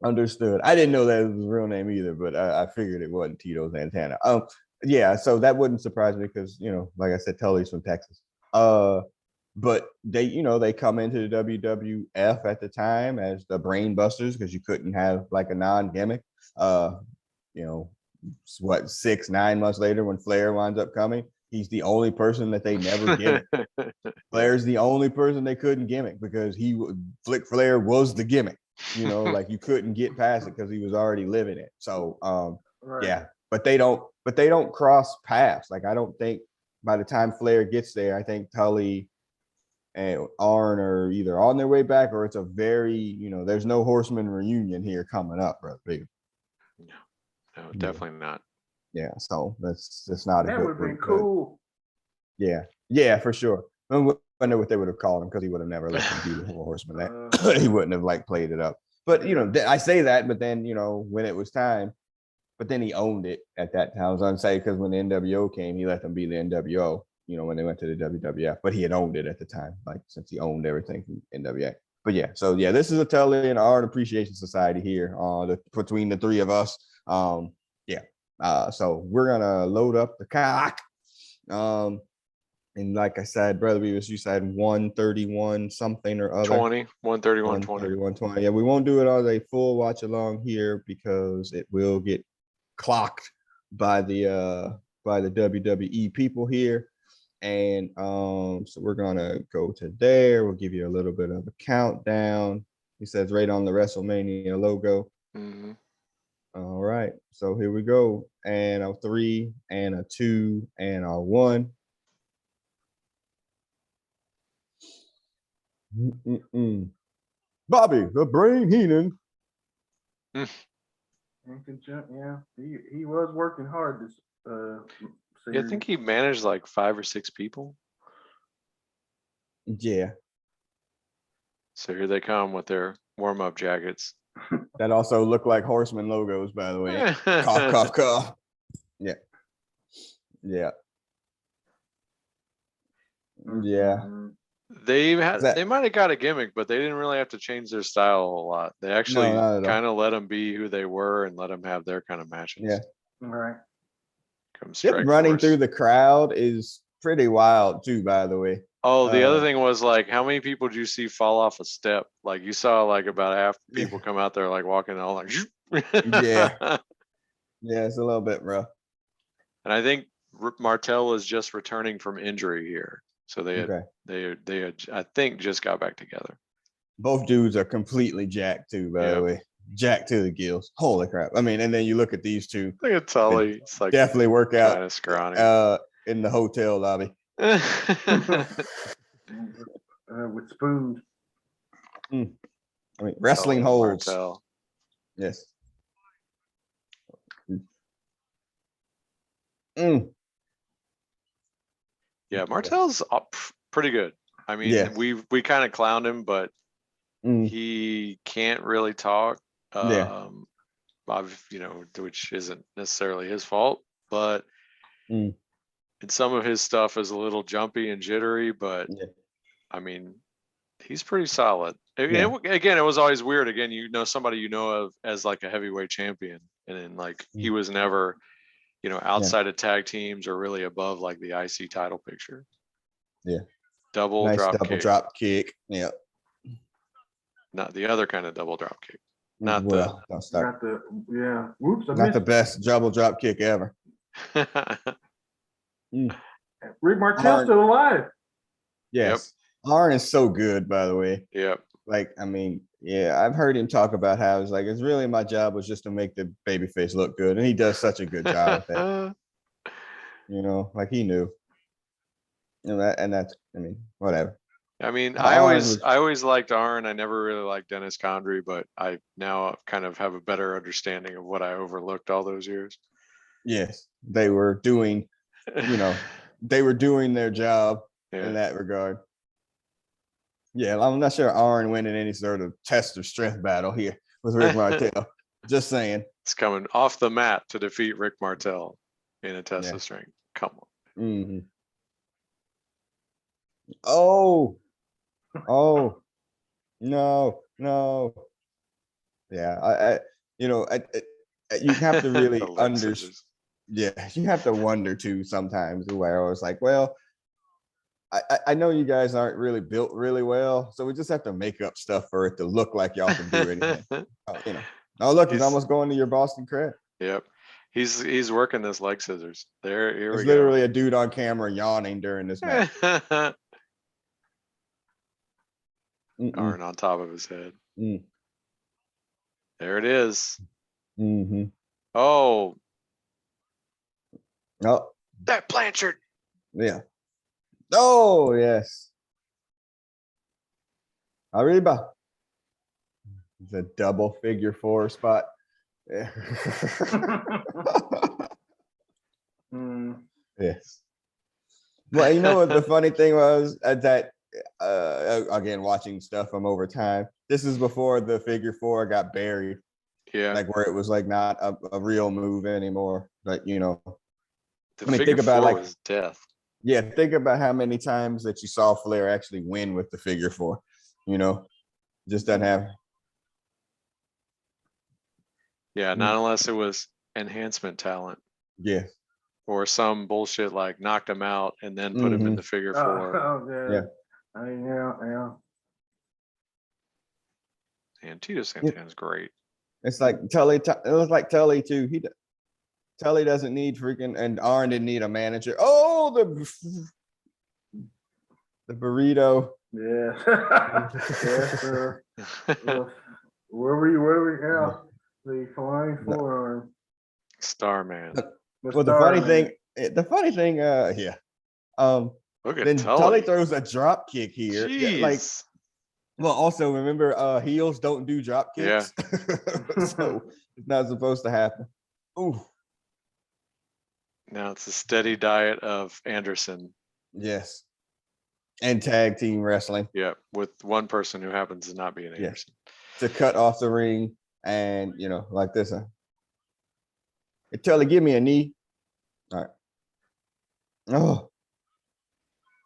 Understood. I didn't know that was his real name either, but I figured it wasn't Tito Santana. Yeah, so that wouldn't surprise me because, you know, like I said, Tully's from Texas. But they, you know, they come into the WWF at the time as the Brain Busters because you couldn't have like a non-gimmick. You know, 6-9 months later when Flair winds up coming, he's the only person that they never gimmick. Flair's the only person they couldn't gimmick because Flick Flair was the gimmick. You know, like you couldn't get past it because he was already living it. So yeah, but they don't cross paths. Like I don't think by the time Flair gets there, I think Tully and Arn are either on their way back or it's a very, you know, there's no Horseman reunion here coming up, brother. No, definitely not. Yeah, so that's not a good. That would have been cool. Yeah, for sure. I know what they would have called him because he would have never let him be the Horseman. That he wouldn't have like played it up. But you know, I say that, but then you know when it was time, but then he owned it at that time. I was gonna say because when the NWO came, he let them be the NWO. You know, when they went to the WWF, but he had owned it at the time, like since he owned everything from NWA. But yeah, so yeah, this is a Tully and Art Appreciation Society here between the three of us. So we're gonna load up the cock. And like I said, Brother Beavis, you said 131 something or other. 131, 20. Yeah, we won't do it as a full watch along here because it will get clocked by the WWE people here. And so we're gonna go to there. We'll give you a little bit of a countdown. He says right on the WrestleMania logo. Mm-hmm. All right, so here we go. And a 3 and a 2 and a 1. Bobby the Brain Heenan. Yeah, he was working hard this I think he managed like 5 or 6 people. Yeah. So here they come with their warm-up jackets. That also look like Horseman logos, by the way. Cough, cough, cough. Yeah. Yeah. Yeah. They might have got a gimmick, but they didn't really have to change their style a whole lot. They actually kind of let them be who they were and let them have their kind of matches. Yeah. All right. Running through the crowd is pretty wild too, by the way. Oh, the other thing was like, how many people did you see fall off a step? Like you saw like about half the people come out there like walking all like. Yeah, it's a little bit rough. And I think Martel was just returning from injury here, so they had I think just got back together. Both dudes are completely jacked too, by the way. Jacked to the gills. Holy crap! I mean, and then you look at these two. Look at Tully. It's like definitely work out kind of scrawny in the hotel lobby. With spoons. I mean, wrestling holds. Martel. Yes. Yeah, Martel's pretty good. I mean, we kind of clowned him, but he can't really talk. Which isn't necessarily his fault, but and some of his stuff is a little jumpy and jittery, but I mean, he's pretty solid. Again, it was always weird. Again, somebody of as like a heavyweight champion, and then like he was never, outside of tag teams or really above like the IC title picture. Yeah. Double drop kick. Yeah. Not the other kind of double drop kick. Not the best double drop kick ever. Rick Martel's still alive. Yes. Yep. Arn is so good, by the way. Yep. Like, I mean, I've heard him talk about how it's really my job was just to make the babyface look good, and he does such a good job at that. Like he knew. And that's, I mean, whatever. I mean, I always liked Arn. I never really liked Dennis Condrey, but I now kind of have a better understanding of what I overlooked all those years. Yes, they were doing, they were doing their job in that regard. Yeah, I'm not sure Arn winning any sort of test of strength battle here with Rick Martel. Just saying. It's coming off the mat to defeat Rick Martel in a test of strength. Come on. Mm-hmm. Oh, no. Yeah, you have to really understand. Yeah, you have to wonder too sometimes. Where I was like, well, I know you guys aren't really built really well, so we just have to make up stuff for it to look like y'all can do anything. Oh, look, he's almost going to your Boston Crab. Yep. He's working this leg scissors. Here we go. There's literally a dude on camera yawning during this match. Arn on top of his head. There it is. Oh, that Blanchard. Yeah. Oh, yes. Arriba. It's a double figure 4 spot. Yeah. Yes. Well, you know what the funny thing was that again, watching stuff from over time. This is before the figure 4 got buried. Yeah. Like where it was like not a real move anymore. Like, the figure 4 was death. Yeah, think about how many times that you saw Flair actually win with the figure 4. Just doesn't happen. Yeah, not unless it was enhancement talent. Yeah. Or some bullshit like knocked him out and then put him in the figure 4. Yeah. And Tito Santana's great. It's like Tully. It was like Tully too. Tully doesn't need freaking, and Arn didn't need a manager. Oh, the burrito. Yeah. Sir. Where were you? Yeah. The flying forearm. Starman. Well, the funny thing, yeah. Look at then Tully throws a drop kick here. Yeah, well, also remember, heels don't do drop kicks. Yeah. So it's not supposed to happen. Ooh. Now it's a steady diet of Anderson. Yes. And tag team wrestling. Yeah, with one person who happens to not be an Anderson. To cut off the ring and, like this. Tully, give me a knee. All right. Oh.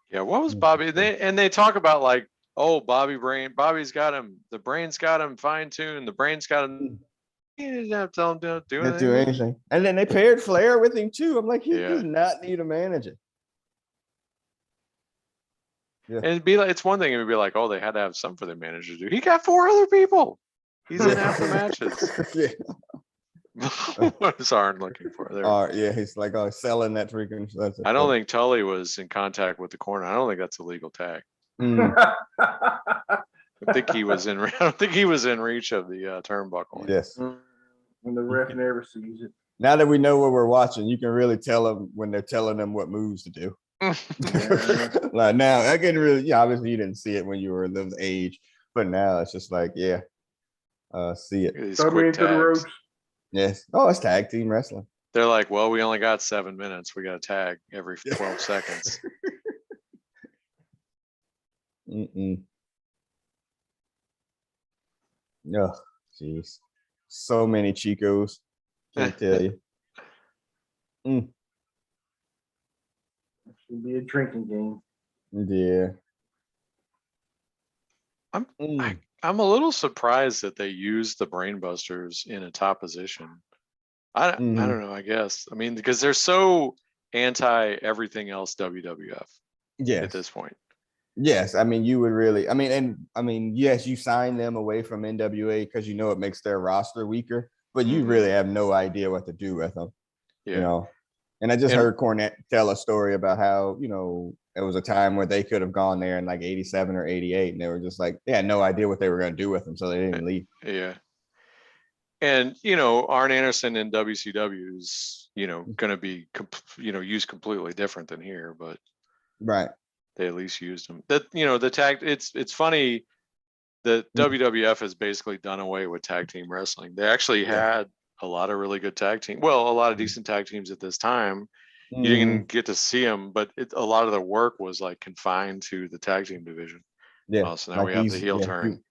Yeah, what was Bobby? They talk about like, Bobby's got him. The brain's got him fine-tuned. The brain's got him. He didn't have to tell him to do anything. And then they paired Flair with him too. I'm like, he does not need a manager. Yeah. And it'd be like, it's one thing, it would be like, oh, they had to have something for the manager to do. He got 4 other people. He's in half the matches. What is Arn looking for there? Yeah, he's like, selling that freaking. I don't think Tully was in contact with the corner. I don't think that's a legal tag. Mm. I think he was in. I don't think he was in reach of the turnbuckle. Yes. And the ref never sees it. Now that we know what we're watching, you can really tell them when they're telling them what moves to do. Like now, I can really. Yeah, obviously you didn't see it when you were this age, but now it's just like, yeah, see it. These Throw me quick into the ropes. tags. Yes. Oh, it's tag team wrestling. They're like, well, we only got 7 minutes. We got a tag every 12 seconds. Oh, jeez. So many Chicos. Can't tell you. It should be a drinking game. Yeah. I'm a little surprised that they used the brainbusters in a top position. I don't know, I guess. I mean, because they're so anti everything else WWF at this point. Yes, I mean, you would really, yes, you sign them away from NWA because you know it makes their roster weaker, but you really have no idea what to do with them. Yeah. You know, and I just heard Cornette tell a story about how, you know, it was a time where they could have gone there in like 87 or 88, and they were just like, they had no idea what they were going to do with them, so they didn't leave. Yeah. And, you know, Arn Anderson in WCW is, you know, going to be, used completely different than here, but right. They at least used them. That, you know, the tag, it's funny that WWF has basically done away with tag team wrestling. They actually had a lot of really good tag team. Well, a lot of decent tag teams at this time. You didn't get to see them, but a lot of the work was like confined to the tag team division. Yeah. So now we have the heel turn.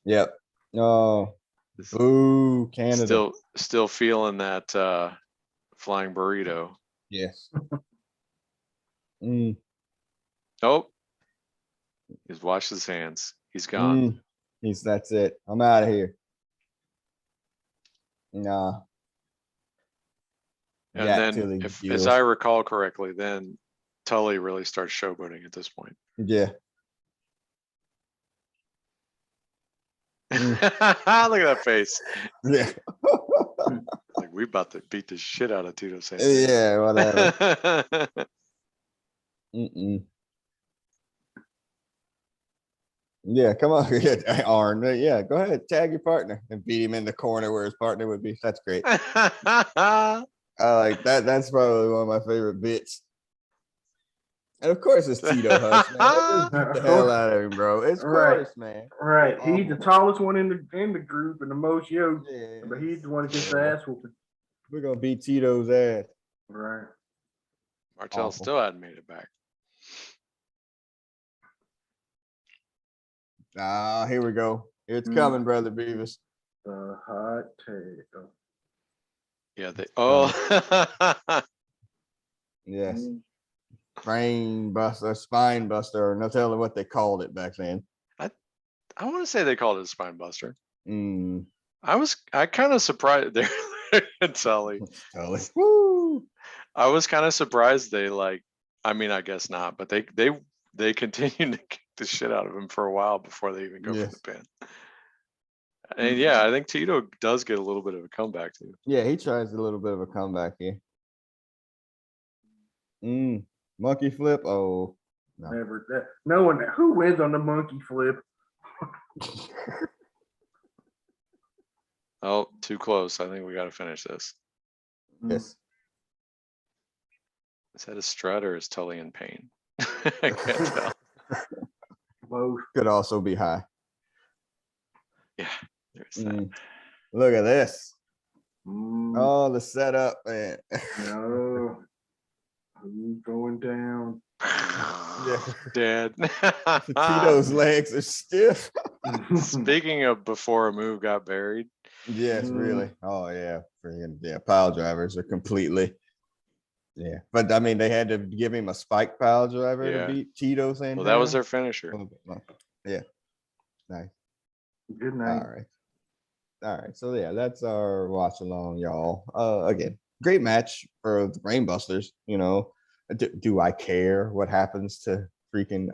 Yep. Oh, boo, Canada. Still feeling that flying burrito. Yes. Oh, he's washed his hands. He's gone. That's it. I'm out of here. Nah. And then, as I recall correctly, then Tully really starts showboating at this point. Yeah. Look at that face. Yeah. Like, we about to beat the shit out of Tito Santana. Yeah, whatever. Yeah, come on. Arn. Yeah, go ahead. Tag your partner and beat him in the corner where his partner would be. That's great. I like that. That's probably one of my favorite bits. And of course it's Tito Hush, man. Just beat the hell out of him, bro. It's course, man. Right. He's the tallest one in the group and the most yoked. Yeah. But he's the one that gets the ass whooping. We're gonna beat Tito's ass. Right. Martel still hadn't made it back. Ah, here we go. It's coming, brother Beavis. The hot take. Yeah, yes. Spine buster, or no telling what they called it back then. I want to say they called it a spine buster. I kind of surprised there. Tully. Woo! I was kind of surprised they I guess not, but they continued to kick the shit out of him for a while before they even go for the pin. And yeah, I think Tito does get a little bit of a comeback too. Yeah, he tries a little bit of a comeback here. Monkey flip. Oh, no. Never that. No one who wins on the monkey flip. Oh, too close. I think we got to finish this. Yes. Is that a strut or is Tully in pain? I can't tell. Both. Could also be high. Yeah, there's that. Look at this. Oh, the setup, man. No. Who's going down? Dead. Tito's legs are stiff. Speaking of before a move got buried. Yes, really. Oh yeah, pile drivers are completely. Yeah, but I mean, they had to give him a spike pile driver to beat Tito Santana. Well, that was their finisher. Yeah, nice. Good night. All right. So yeah, that's our watch along, y'all. Again, great match for the Brainbusters. You know, do I care what happens to freaking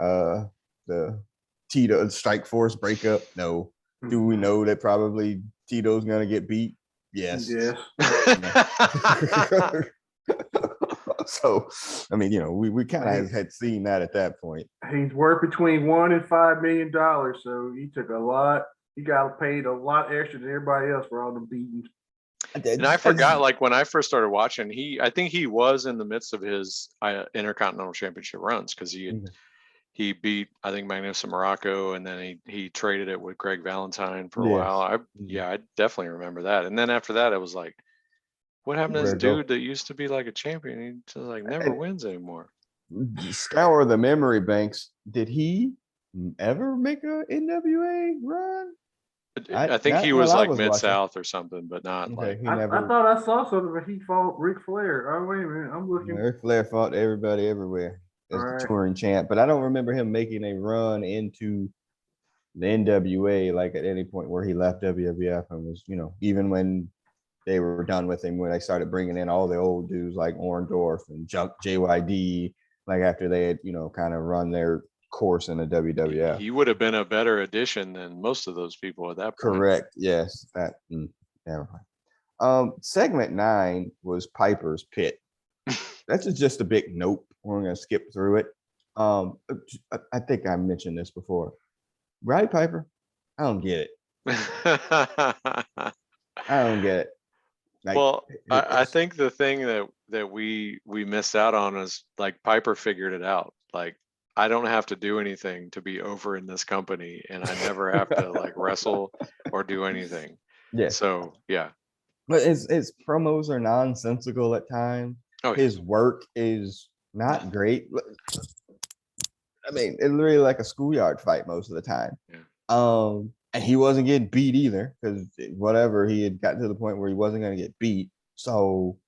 the Tito StrikeForce breakup? No. Do we know that probably Tito's gonna get beat? Yes. So, I mean, we kind of had seen that at that point. He's worth between $1 and $5 million, so he took a lot. He got paid a lot extra than everybody else for all the beatings. And I forgot, like when I first started watching, I think he was in the midst of his Intercontinental Championship runs because he beat, I think, Magnificent Morocco, and then he traded it with Greg Valentine for a while. I definitely remember that. And then after that, it was like, what happened to this dude that used to be like a champion? He just like never wins anymore. Scour the memory banks. Did he ever make a NWA run? I think he was like Mid-South or something, but not like. I thought I saw something, but he fought Ric Flair. Oh, wait a minute. I'm looking. Ric Flair fought everybody everywhere as the touring champ, but I don't remember him making a run into the NWA like at any point where he left WWF and was, even when they were done with him, when they started bringing in all the old dudes like Orndorff and JYD, like after they had, kind of run their course in the WWF. He would have been a better addition than most of those people at that point. Correct. Yes. Never mind. Segment 9 was Piper's Pit. That's just a big nope. We're going to skip through it. I think I mentioned this before. Roddy Piper, I don't get it. I don't get it. Like, well, I think the thing that we missed out on is like Piper figured it out. Like, I don't have to do anything to be over in this company, and I never have to like wrestle or do anything. Yeah. So yeah. But his promos are nonsensical at times. Oh, his work is not great. I mean, it's really like a schoolyard fight most of the time. Yeah. And he wasn't getting beat either, because whatever, he had gotten to the point where he wasn't going to get beat. So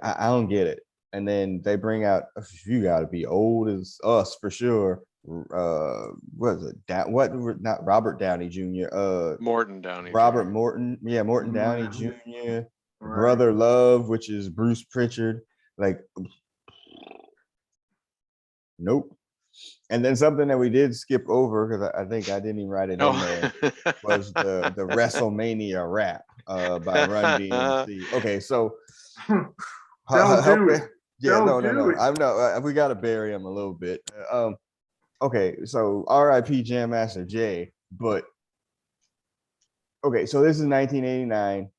I don't get it. And then they bring out, you got to be old as us for sure. What is it? Not Robert Downey Jr. Morton Downey. Robert Jr. Morton. Yeah, Morton Downey Jr. Right. Brother Love, which is Bruce Pritchard. Like, nope. And then something that we did skip over, because I think I didn't even write it in there, was the WrestleMania rap by Run DMC. Okay, so don't do it. Yeah, no. I know we got to bury him a little bit. Okay, so R.I.P. Jam Master Jay, but okay, so this is 1989.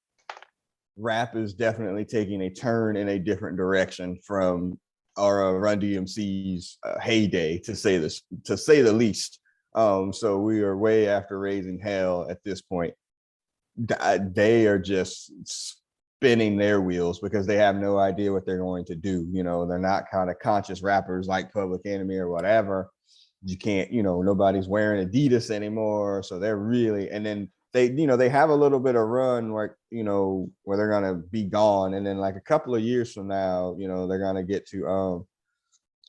Rap is definitely taking a turn in a different direction from our Run DMC's heyday, to say the least. So we are way after Raising Hell at this point. They are just spinning their wheels because they have no idea what they're going to do. They're not kind of conscious rappers like Public Enemy or whatever. You can't, nobody's wearing Adidas anymore. So they're really, and then they have a little bit of run where, where they're going to be gone. And then like a couple of years from now, they're going to get to,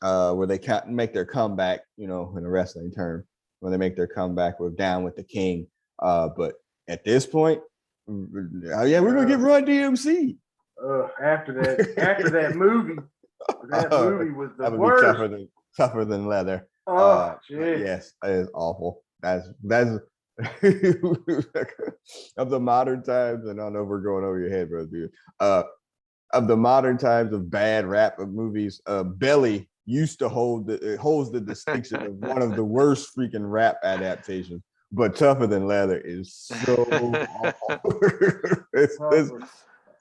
where they can't make their comeback, in a wrestling term, when they make their comeback with Down with the King. But at this point, we're going to get Run DMC. After that movie, was the worst. Be tougher than leather. Oh, shit. Yes, it is awful. That's of the modern times, and I don't know if we're going over your head, bro, dude. Of the modern times of bad rap of movies, Belly holds the distinction of one of the worst freaking rap adaptations. But Tougher Than Leather is so awful.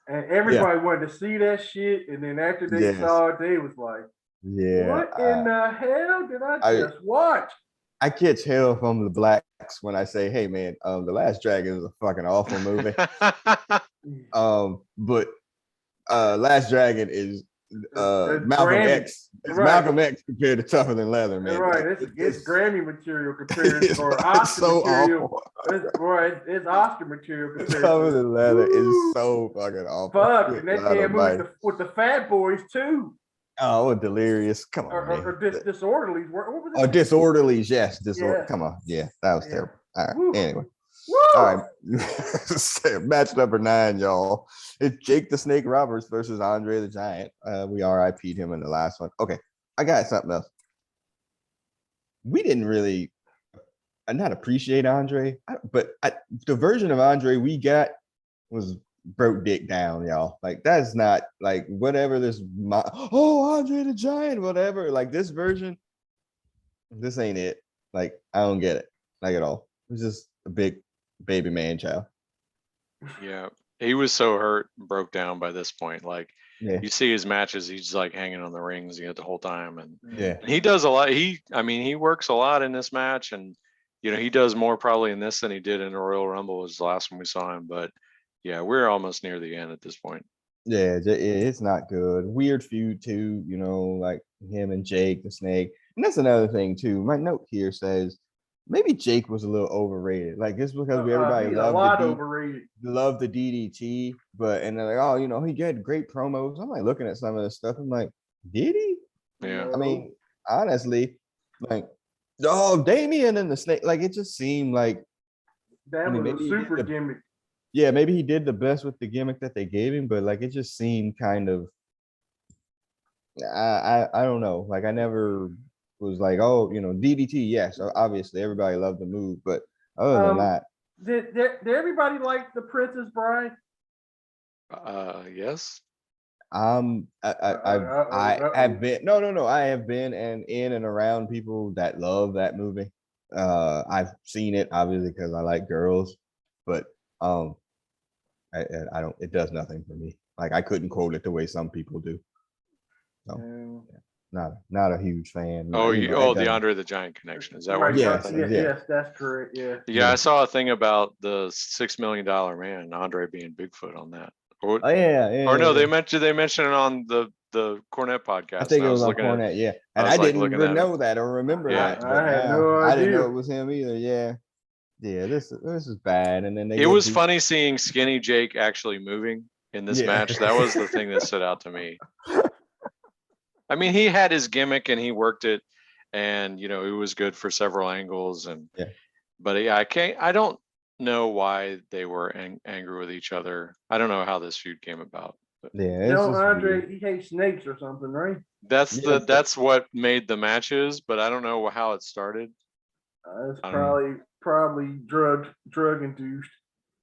And everybody wanted to see that shit, and then after they saw it, they was like, what in the hell did I just watch? I catch hell from the blacks when I say, hey man, The Last Dragon is a fucking awful movie. But Last Dragon is Malcolm X. It's Malcolm X compared to Tougher Than Leather, man. Right, it's Grammy material compared or Oscar so material. It's Oscar material compared. Tougher Than Leather is so fucking awful. Fuck, and that damn movie with the Fat Boys too. Oh, Delirious. Come on, or Disorderlies. What was it? Oh, Disorderlies. Yes, Come on. Yeah, that was terrible. All right. Woo. Anyway. Woo. All right. Match number 9, y'all. It's Jake the Snake Roberts versus Andre the Giant. We RIP'd him in the last one. Okay, I got something else. we didn't really not appreciate Andre, but the version of Andre we got was broke dick down, y'all. Like that's not like whatever this Andre the Giant, whatever. Like this version, this ain't it. Like I don't get it, like at all. It's just a big baby man child. Yeah, he was so hurt, broke down by this point. Like Yeah, you see his matches, he's like hanging on the rings the whole time, and yeah. he does a lot. He works a lot in this match, and he does more probably in this than he did in the Royal Rumble. Was the last one we saw him, but yeah, we're almost near the end at this point. Yeah, it's not good. Weird feud too, like him and Jake the Snake. And that's another thing too. My note here says maybe Jake was a little overrated. Like it's because everybody loved the DDT, and they're like, oh, he had great promos. I'm like looking at some of this stuff. I'm like, did he? Yeah. I mean, honestly, like, oh, Damien and the Snake. Like it just seemed like that was a super gimmick. Yeah, maybe he did the best with the gimmick that they gave him, but like it just seemed kind of I don't know. Like I never was like, oh, DDT, yes, obviously everybody loved the move, but other than that. Did everybody like the Princess Bride? Yes. I have been no. I have been in and around people that love that movie. I've seen it obviously because I like girls, but I don't. It does nothing for me. Like I couldn't quote it the way some people do. So, not a huge fan. The Andre the Giant connection. Is that what you're saying? Yes, that's correct. Yeah. Yeah, I saw a thing about the $6 million man, Andre being Bigfoot on that. Or no, they mentioned it on the Cornette podcast. I think it was on Cornette, yeah. And I didn't even know that or remember that. I had no idea. I didn't know it was him either. Yeah. Yeah, this is bad. And then it was funny seeing Skinny Jake actually moving in this match. That was the thing that stood out to me. I mean, he had his gimmick and he worked it, and it was good for several angles. But yeah, I don't know why they were angry with each other. I don't know how this feud came about. But. Yeah, Andre, he hates snakes or something, right? That's what made the matches, but I don't know how it started. It's probably drug induced.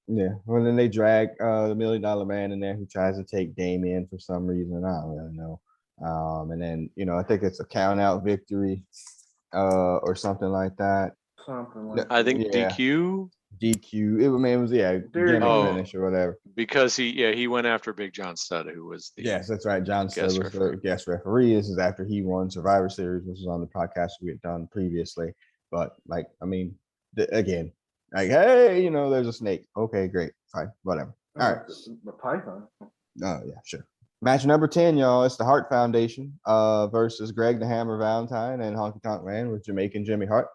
Yeah. Well, then they drag the $1 Million Man in there who tries to take Damien for some reason. I don't really know. And then I think it's a count out victory, or something like that. I think DQ. It was finish or whatever. Because he went after Big John Studd, who was the that's right. John Studd was the guest referee. This is after he won Survivor Series, which was on the podcast we had done previously. But like, I mean, again, like, hey, there's a snake. Okay, great, fine, whatever. All right. The python. Oh yeah, sure. Match number 10, y'all. It's the Hart Foundation versus Greg the Hammer Valentine and Honky Tonk Man with Jamaican Jimmy Hart.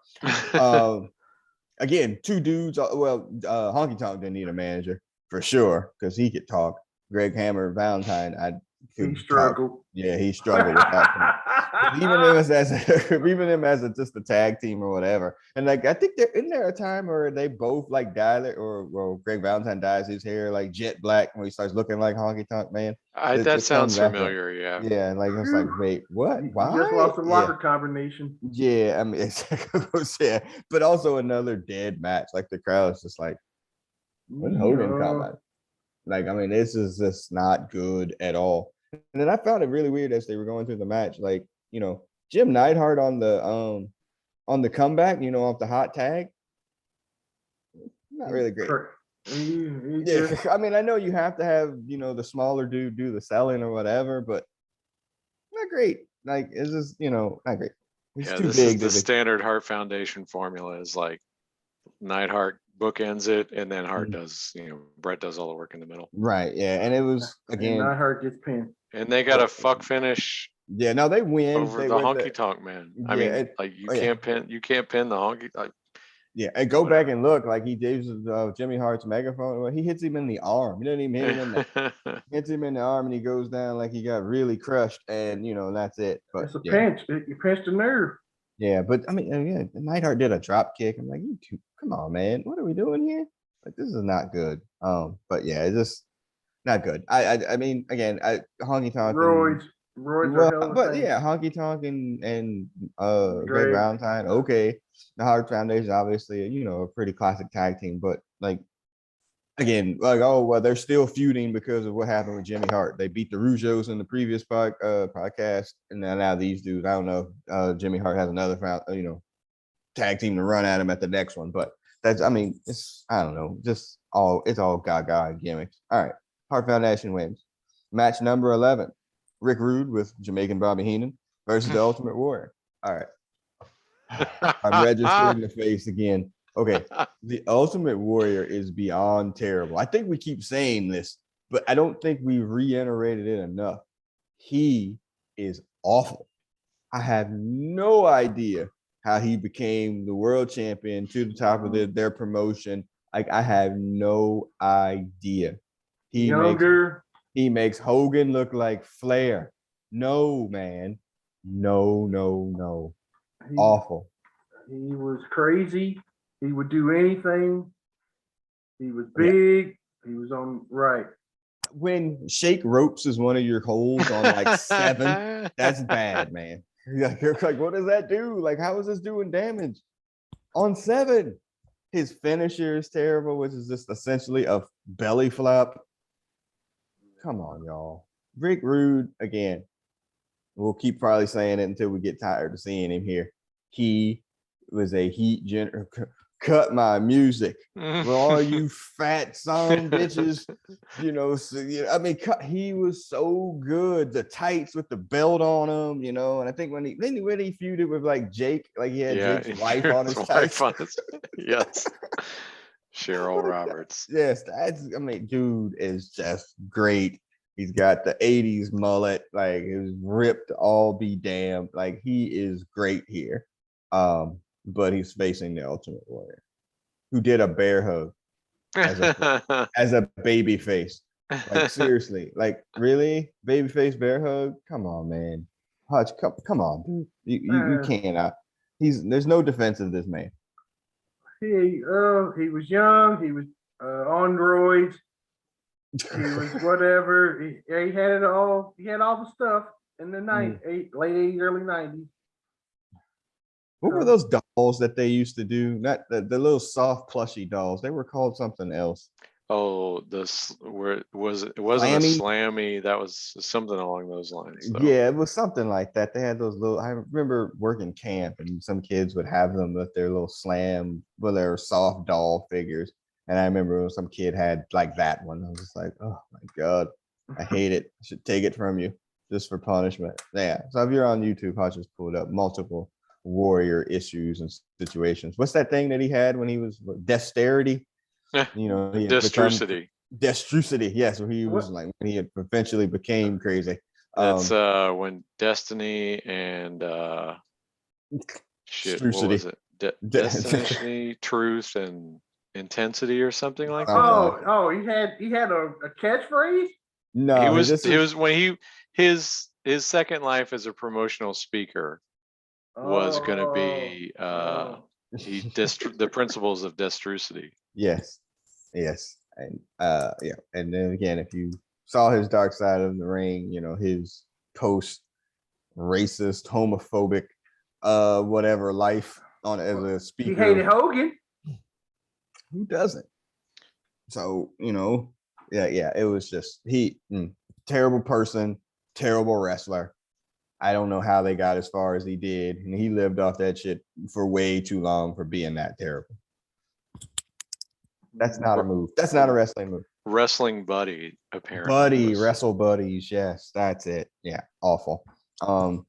Again, two dudes. Honky Tonk didn't need a manager for sure because he could talk. Greg Hammer Valentine, he struggled. Yeah, he struggled with that. Even him as just a tag team or whatever. And like, I think isn't there a time where they both like dye or Greg Valentine dyes his hair like jet black when he starts looking like Honky Tonk Man? That sounds familiar. Yeah. Yeah, like it's like, wait, what? Why? You just lost a locker combination. Yeah, I mean, yeah, but also another dead match. Like the crowd's just like, when Hogan come out? Like, I mean, this is just not good at all. And then I found it really weird as they were going through the match, like, Jim Neidhart on the comeback, off the hot tag. Not really great. Yeah, I mean, I know you have to have, the smaller dude do the selling or whatever, but not great. Like, it's just, not great. He's too big. The standard Hart Foundation formula is like Neidhart bookends it, and then Hart does, Brett does all the work in the middle. Right. Yeah, and it was again. Neidhart gets pinned. And they got a fuck finish. Yeah, no, they win over the Honky Tonk Man. I mean, you can't pin the Honky. Yeah, and go back and look. Like he gives Jimmy Hart's megaphone. Well, he hits him in the arm. He doesn't even hit him in the hits him in the arm, and he goes down like he got really crushed. And that's it. But it's a pinch. You pinched a nerve. Yeah, but I mean, Neidhart did a drop kick. I'm like, come on, man, what are we doing here? Like, this is not good. But yeah, it's just not good. I mean, again, Honky Tonk. Roids. Roy's Well, a hell of a but thing. yeah, Honky Tonk and Greg Greg. Valentine, okay. The Hart Foundation, obviously, a pretty classic tag team, but like again, like, oh well, they're still feuding because of what happened with Jimmy Hart. They beat the Rougeos in the previous podcast, and now these dudes, I don't know. Jimmy Hart has another tag team to run at him at the next one, but it's I don't know, it's all gaga gimmicks. All right, Hart Foundation wins. Match number 11, Rick Rude with Jamaican Bobby Heenan versus the Ultimate Warrior. All right, I'm registering the face again. Okay, the Ultimate Warrior is beyond terrible. I think we keep saying this, but I don't think we've reiterated it enough. He is awful. I have no idea how he became the world champion to the top of their promotion. Like, I have no idea. He makes Hogan look like Flair. No, man. No. Awful. He was crazy. He would do anything. He was big. Yeah. He was on right. When shake ropes is one of your holds on like 7, that's bad, man. You're like, what does that do? Like, how is this doing damage on 7? His finisher is terrible, which is just essentially a belly flop. Come on, y'all. Rick Rude, again, we'll keep probably saying it until we get tired of seeing him here. He was a heat generator. Cut my music for all you fat son bitches. He was so good. The tights with the belt on him, and I think when he feuded with like Jake, like he had Jake's wife on his tights. Yes. Cheryl Roberts. Yes, dude is just great. He's got the 80s mullet, like it was ripped all be damned. Like, he is great here. But he's facing the Ultimate Warrior, who did a bear hug as a baby face. Like, seriously, like, really? Babyface bear hug? Come on, man. Hutch, come on, dude. You cannot. There's no defense of this man. He was young. He was on roids. He was whatever. He had it all. He had all the stuff in the late 80s, early 90s. What were those dolls that they used to do? Not the little soft plushy dolls. They were called something else. Oh, it wasn't a Slammy. That was something along those lines, though. Yeah, it was something like that. They had those little. I remember working camp, and some kids would have them with their little slam, their soft doll figures. And I remember some kid had like that one. I was just like, oh my god, I hate it. I should take it from you just for punishment. Yeah. So if you're on YouTube, I'll just pull it up. Multiple Warrior issues and situations. What's that thing that he had when he was Dexterity? Destrucity. Destrucity. Yes, where he was like when he had eventually became crazy. That's when Destiny and shit. What was it? Destiny, Truth, and Intensity, or something like that. Oh, he had a catchphrase. No, he was when his second life as a promotional speaker was going to be the principles of Destrucity. Yes, and and then again, if you saw his dark side of the ring, his post racist, homophobic, whatever life as a speaker. He hated Hogan. Who doesn't? So it was just terrible person, terrible wrestler. I don't know how they got as far as he did, and he lived off that shit for way too long for being that terrible. That's not a move. That's not a wrestling move. Wrestling buddy, apparently. Wrestle buddies. Yes, that's it. Yeah, awful. So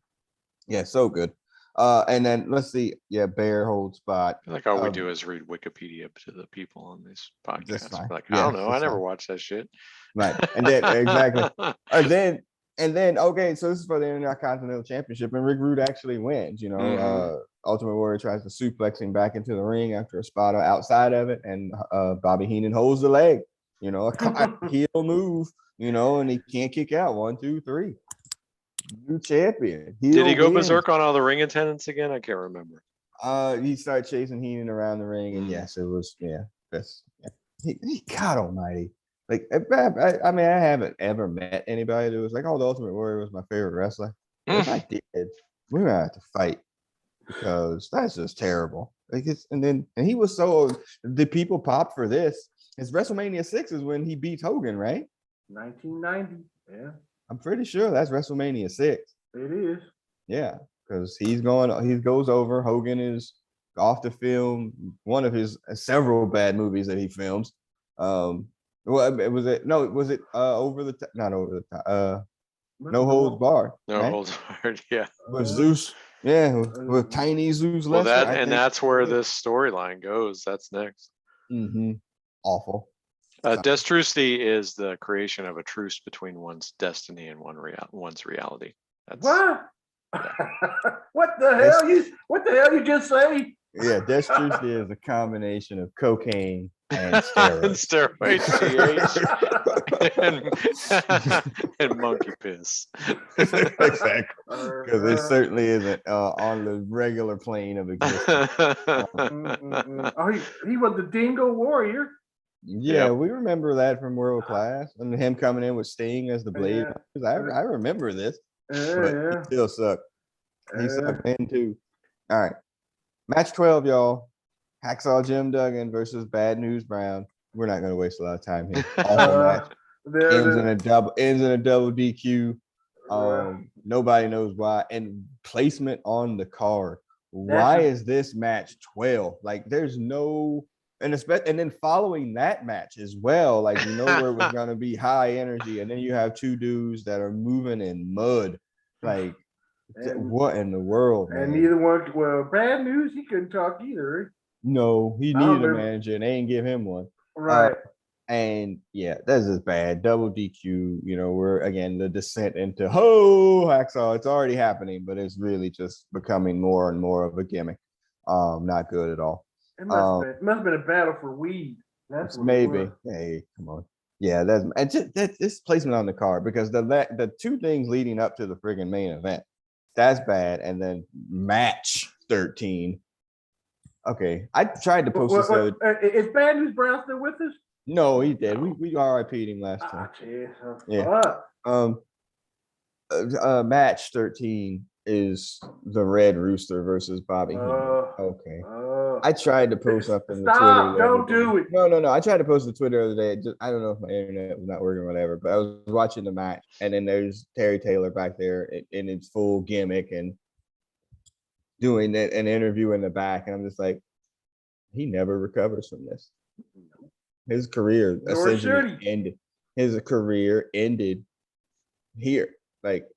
good. And then let's see. Yeah, bear hold spot. I feel like all we do is read Wikipedia to the people on this podcast. Like, I don't know. I never watched that shit. Right. And then exactly. And then okay, so this is for the Intercontinental Championship, and Rick Rude actually wins. Ultimate Warrior tries to suplex him back into the ring after a spot outside of it, and Bobby Heenan holds the leg. A heel move. And he can't kick out. 1, 2, 3. New champion. Did he go berserk on all the ring attendants again? I can't remember. He started chasing Heenan around the ring, and yes, it was. He God Almighty. Like, I mean, I haven't ever met anybody that was like, "Oh, the Ultimate Warrior was my favorite wrestler." But if I did, we're gonna have to fight because that's just terrible. Like, and he was so the people popped for this. It's WrestleMania 6 is when he beats Hogan, right? 1990. Yeah, I'm pretty sure that's WrestleMania 6. it is. Yeah, because he goes over. Hogan is off to film one of his several bad movies that he films. Well, was it over the not over the top? No Holds Barred. No right? Holds Barred. Yeah. With Zeus. Yeah, with tiny Zeus. Well, Lesnar, that's where this storyline goes. That's next. Mm-hmm. Awful. Destrucity is the creation of a truce between one's destiny and one's reality. That's what? What the hell you just say? Yeah, Destrucity is a combination of cocaine and steroids. and monkey piss. Exactly. Because it certainly isn't on the regular plane of existence. He was the Dingo Warrior. Yeah, we remember that from World Class and him coming in with Sting as the Blade. Yeah. I remember this, but he still sucked. He sucked in too. All right, match 12, y'all. Hacksaw Jim Duggan versus Bad News Brown. We're not going to waste a lot of time here. Awful match. Ends in a double DQ. Nobody knows why. And placement on the card. Why is this match 12? Like, there's no. And then following that match as well, like, you know, where it was going to be high energy, and then you have two dudes that are moving in mud. Like, what in the world, man? And neither one. Well, Bad News, he couldn't talk either. No, he needed a manager, and they didn't give him one. Right. And yeah, that's just bad. Double DQ. You know, we're again the descent into Hacksaw. It's already happening, but it's really just becoming more and more of a gimmick. Not good at all. It must have been a battle for weed. That's what maybe. Hey, come on. Yeah, that's this placement on the card, because the two things leading up to the friggin' main event, that's bad. And then match 13. Okay, I tried to post this. Is Bad News Brown still with us? No, he did. We RIP'd him last time. Yeah. Match 13 is the Red Rooster versus Bobby Heenan. Okay. I tried to post up in the Twitter. Don't do it. No. I tried to post the Twitter the other day. I don't know if my internet was not working or whatever, but I was watching the match, and then there's Terry Taylor back there in its full gimmick and doing an interview in the back, and I'm just like, he never recovers from this. His career essentially ended. His career ended here. Like,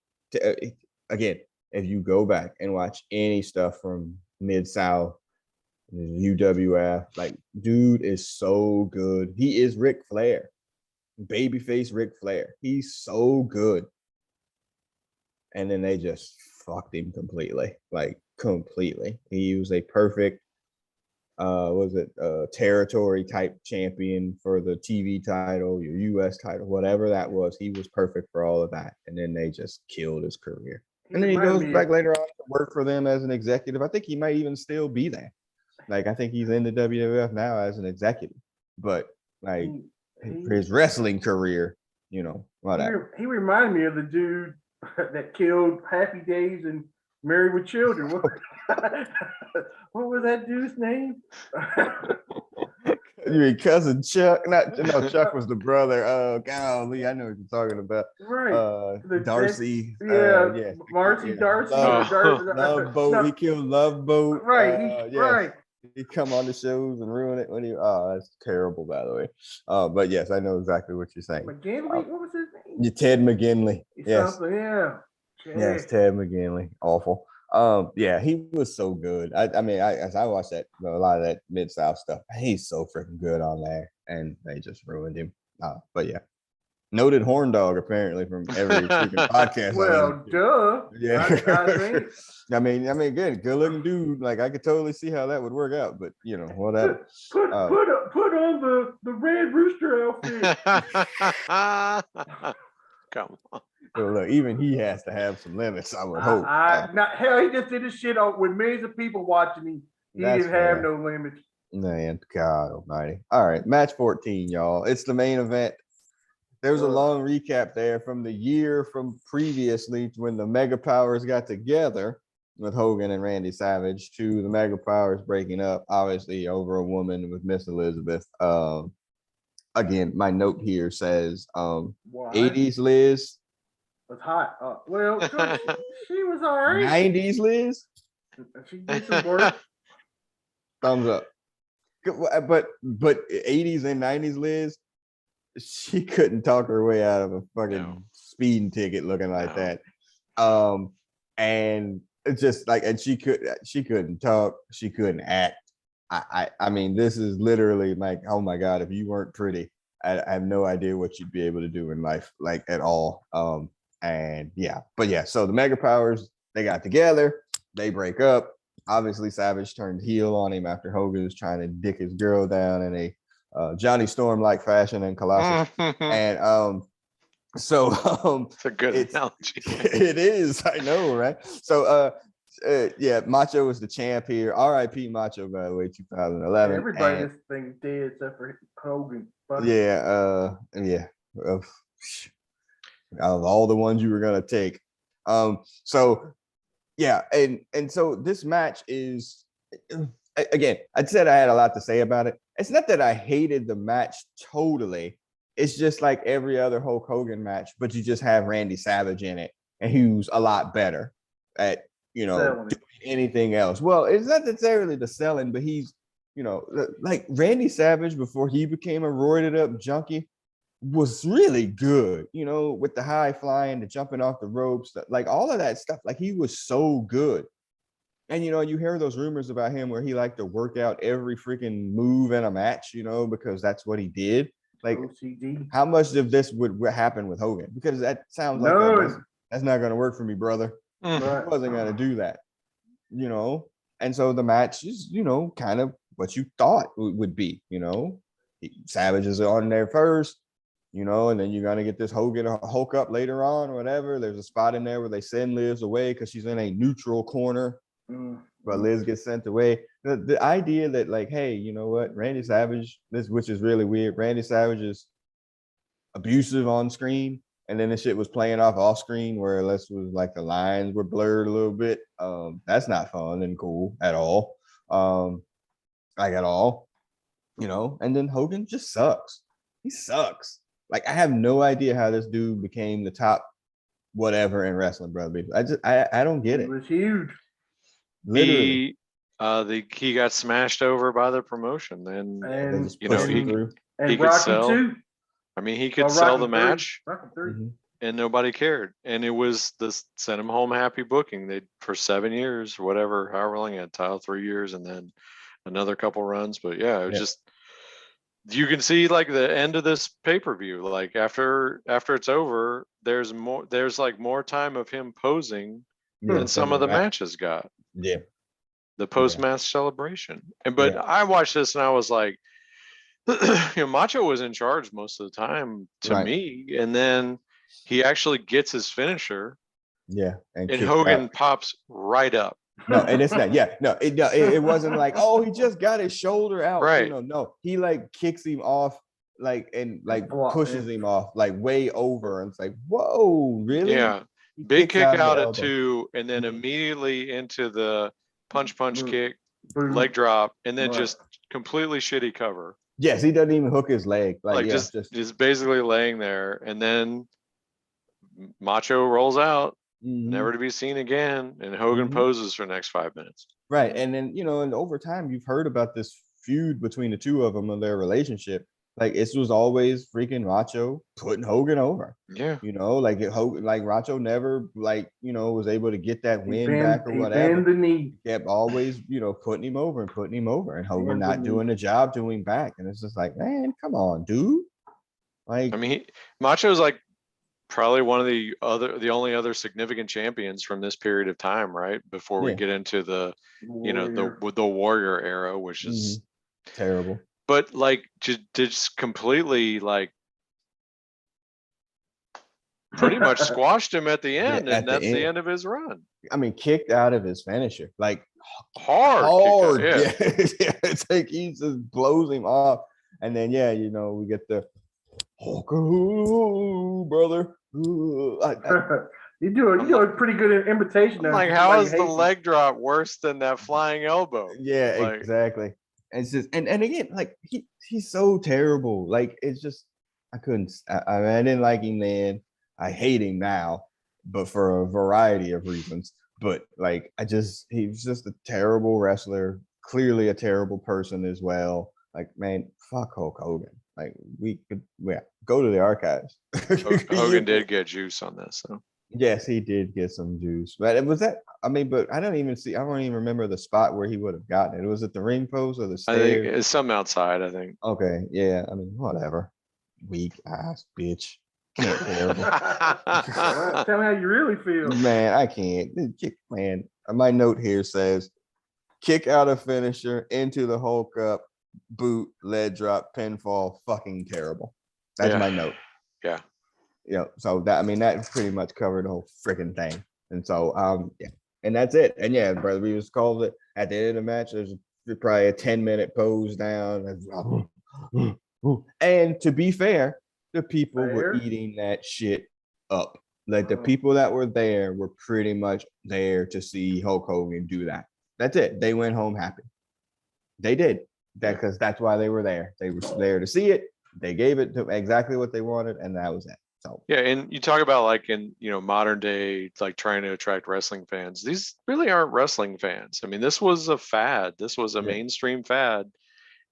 again, if you go back and watch any stuff from Mid-South, UWF, like, dude is so good. He is Ric Flair, babyface Ric Flair. He's so good. And then they just fucked him completely. Like, completely. He was a perfect territory type champion for the TV title, your US title, whatever that was. He was perfect for all of that. And then they just killed his career. And then he goes back later on to work for them as an executive. I think he might even still be there. Like, I think he's in the WWF now as an executive. But like, his wrestling career, you know, whatever. He reminded me of the dude that killed Happy Days and Married with Children. What was that dude's name? You mean Cousin Chuck? No, Chuck was the brother. Oh, golly, I know what you're talking about. Right. Darcy. Marcy Darcy. Love Boat. No. He killed Love Boat. Right. Right. He come on the shows and ruin it when that's terrible, by the way. But yes, I know exactly what you're saying. McGinley? What was his name? Ted McGinley. Yes. Yeah. Yes, Ted McGinley. Awful. Yeah, he was so good. I mean, as I watched that, a lot of that Mid-South stuff, he's so freaking good on there, and they just ruined him. But yeah, noted horn dog apparently from every freaking podcast. Well, duh. Yeah. I mean, again, good looking dude. Like, I could totally see how that would work out, but you know, whatever. Put on the Red Rooster outfit. Come on. So look, even he has to have some limits, I would hope. Hell, he just did this shit with millions of people watching him. He didn't have no limits. Man, God almighty. All right, match 14, y'all. It's the main event. There was a long recap there from the year from previously when the Mega Powers got together with Hogan and Randy Savage to the Mega Powers breaking up, obviously over a woman with Miss Elizabeth. Again, my note here says 80s Liz. Was hot. Well, she was all right. 90s Liz. She did some work. Thumbs up. But 80s and 90s Liz, she couldn't talk her way out of a fucking speeding ticket looking like that. And it's just like, and she couldn't talk, she couldn't act. I mean, this is literally like, oh my God, if you weren't pretty, I have no idea what you'd be able to do in life, like at all. And yeah, but yeah, so the Mega Powers, they got together, they break up. Obviously, Savage turned heel on him after Hogan was trying to dick his girl down in a Johnny Storm-like fashion in Colossus. And it's a good analogy. It is, I know, right? So yeah, Macho was the champ here. R.I.P. Macho, by the way, 2011. Everybody in this thing dead except for Hogan. Yeah, out of all the ones you were gonna take. So yeah, and so this match is, again, I said I had a lot to say about it. It's not that I hated the match totally. It's just like every other Hulk Hogan match, but you just have Randy Savage in it, and he was a lot better at, doing anything else. Well, it's not necessarily the selling, but he's, like Randy Savage before he became a roided up junkie was really good, with the high flying, the jumping off the ropes, like all of that stuff. Like he was so good. And you hear those rumors about him where he liked to work out every freaking move in a match, because that's what he did. Like, OCD. How much of this would happen with Hogan? Because that sounds like that's not going to work for me, brother. He wasn't going to do that, And so the match is, kind of what you thought would be, Savage is on there first, and then you're going to get this Hogan Hulk up later on or whatever. There's a spot in there where they send Liz away because she's in a neutral corner. But Liz gets sent away. The idea that, like, hey, you know what, Randy Savage, which is really weird. Randy Savage is abusive on screen, and then the shit was playing off screen where was like the lines were blurred a little bit. That's not fun and cool at all. Like at all, And then Hogan just sucks. He sucks. Like I have no idea how this dude became the top whatever in wrestling, brother. I don't get it. It was huge. Literally, he got smashed over by the promotion, and he could sell. Too. I mean, he could sell the match, and nobody cared. And it was the send him home happy booking. They for 7 years, whatever, however long he had title, 3 years, and then another couple runs. But yeah, it was just, you can see like the end of this pay-per-view. Like after it's over, there's like more time of him posing than some of the matches got. Yeah. The post-match celebration. But I watched this and I was like, Macho was in charge most of the time to me. And then he actually gets his finisher. Yeah. And Hogan pops right up. No, and it's not. Yeah. No, it wasn't like, oh, he just got his shoulder out. Right. No. He like kicks him off and pushes him off like way over. And it's like, whoa, really? Yeah. Big kick out at 2, and then immediately into the punch kick, leg drop, and then just completely shitty cover. Yes, he doesn't even hook his leg. Just basically laying there, and then Macho rolls out, never to be seen again, and Hogan poses for the next 5 minutes. Right, and then and over time you've heard about this feud between the two of them and their relationship. Like it was always freaking Macho putting Hogan over. Yeah. Like Hogan, like Macho never was able to get that win back or whatever. The knee. Kept always, putting him over and Hogan not doing the job to him back. And it's just like, man, come on, dude. Like, I mean, Macho's like probably one of the only other significant champions from this period of time, right? Before we get into the the Warrior era, which is terrible. But like just completely like pretty much squashed him at the end, and that's the end of his run. I mean, kicked out of his finisher, like hard. Yeah. It's like he just blows him off, and then we get the Hulk, ooh, brother. Ooh. You do a pretty good imitation. I'm of like, it. how Somebody is the hates you. leg drop worse than that flying elbow? Yeah, Like, exactly. And it's just and again, like he's so terrible. Like it's just I couldn't. I didn't like him then. I hate him now, but for a variety of reasons. But like he was just a terrible wrestler. Clearly a terrible person as well. Like man, fuck Hulk Hogan. Like we could go to the archives. Hogan did get juice on this, so. Yes, he did get some juice, but it was that. I mean, but I don't even see. I don't even remember the spot where he would have gotten it. Was it the ring post or the I think stairs? it's something outside, I think. Okay, yeah. I mean, whatever. Weak ass bitch. Terrible. Well, tell me how you really feel. Man, I can't. Man, my note here says, kick out a finisher into the Hulk up, boot, lead drop, pinfall. Fucking terrible. That's my note. Yeah. So that I mean that pretty much covered the whole freaking thing. And so yeah, and that's it. And yeah, Brother Beavis calls it at the end of the match. There's probably a 10-minute pose down. And to be fair, the people were eating that shit up. Like the people that were there were pretty much there to see Hulk Hogan do that. That's it. They went home happy. They did that because that's why they were there. They were there to see it. They gave it to exactly what they wanted, and that was it. So yeah, and you talk about like in modern day, like trying to attract wrestling fans. These really aren't wrestling fans. I mean, this was a fad. This was a mainstream fad,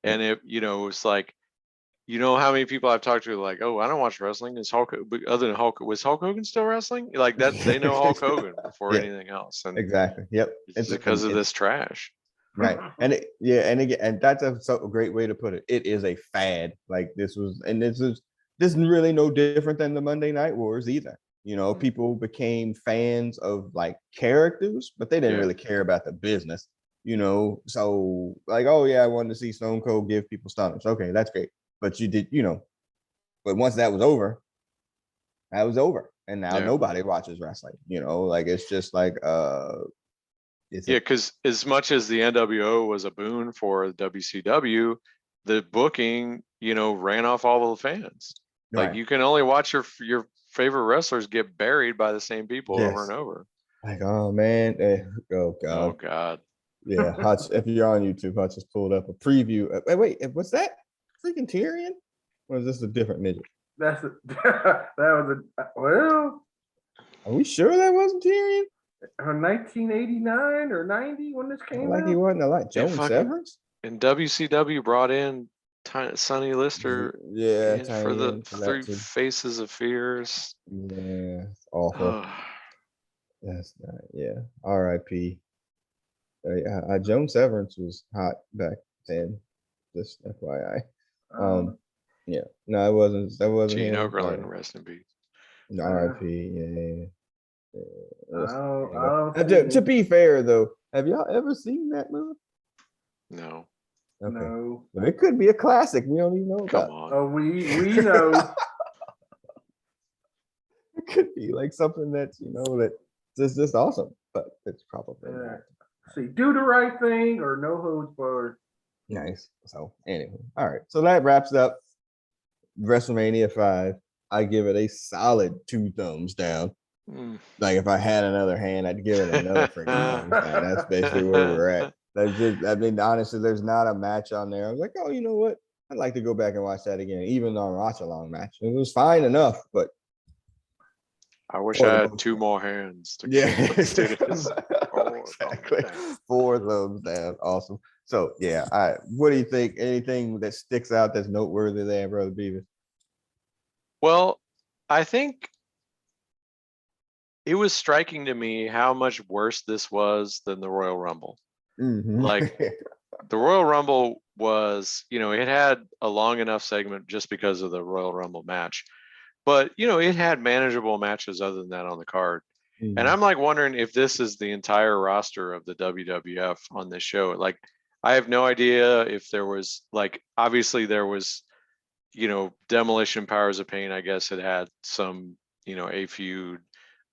and it's like, how many people I've talked to like, oh, I don't watch wrestling. Is Hulk other than Hulk? Was Hulk Hogan still wrestling? Like that, they know Hulk Hogan before anything else, and exactly, yep, it's because of this trash. Right, and and again, and that's a great way to put it. It is a fad. Like this is really no different than the Monday Night Wars either. People became fans of like characters, but they didn't really care about the business. So like, oh yeah, I wanted to see Stone Cold give people stunners. Okay, that's great. But you did, but once that was over, and now nobody watches wrestling. Like it's just like because as much as the NWO was a boon for the WCW, the booking, ran off all the fans. Like right. You can only watch your favorite wrestlers get buried by the same people over and over. Like, oh man, oh god, oh god. Yeah, Hutch. If you're on YouTube, Hutch just pulled up a preview. Wait, what's that? Freaking Tyrion? Or is this a different midget? That was well. Are we sure that wasn't Tyrion? 1989 or 90 when this came like out. He wasn't like Joan Severance. And WCW brought in Sonny Lister, for the Three Faces of Fears. Yeah, it's awful. That's not. Yeah, R.I.P. Joan Severance was hot back then. Just FYI. Yeah, no, it wasn't. That wasn't Gene Okerlund, rest in peace. R.I.P. Yeah. To be fair, though, have y'all ever seen that movie? No. Okay. No. Well, it could be a classic. We don't even know Come about. on. Oh, we know. It could be like something that's that's just awesome, but it's probably not. See, Do the Right Thing or No Holds Barred. Nice. So anyway, all right. So that wraps up WrestleMania 5. I give it a solid 2 thumbs down. Like if I had another hand, I'd give it another freaking thumbs down. That's basically where we're at. I mean, honestly, there's not a match on there. I was like, oh, you know what? I'd like to go back and watch that again, even though I watch a long match. It was fine enough, but I wish I had 2 more hands. Exactly. 4 thumbs down. Awesome. So yeah, what do you think? Anything that sticks out that's noteworthy there, Brother Beavis? Well, I think it was striking to me how much worse this was than the Royal Rumble. Like the Royal Rumble was, it had a long enough segment just because of the Royal Rumble match, but it had manageable matches other than that on the card. And I'm like wondering if this is the entire roster of the WWF on this show. Like, I have no idea if there was obviously there was, Demolition Powers of Pain, I guess it had some, a feud.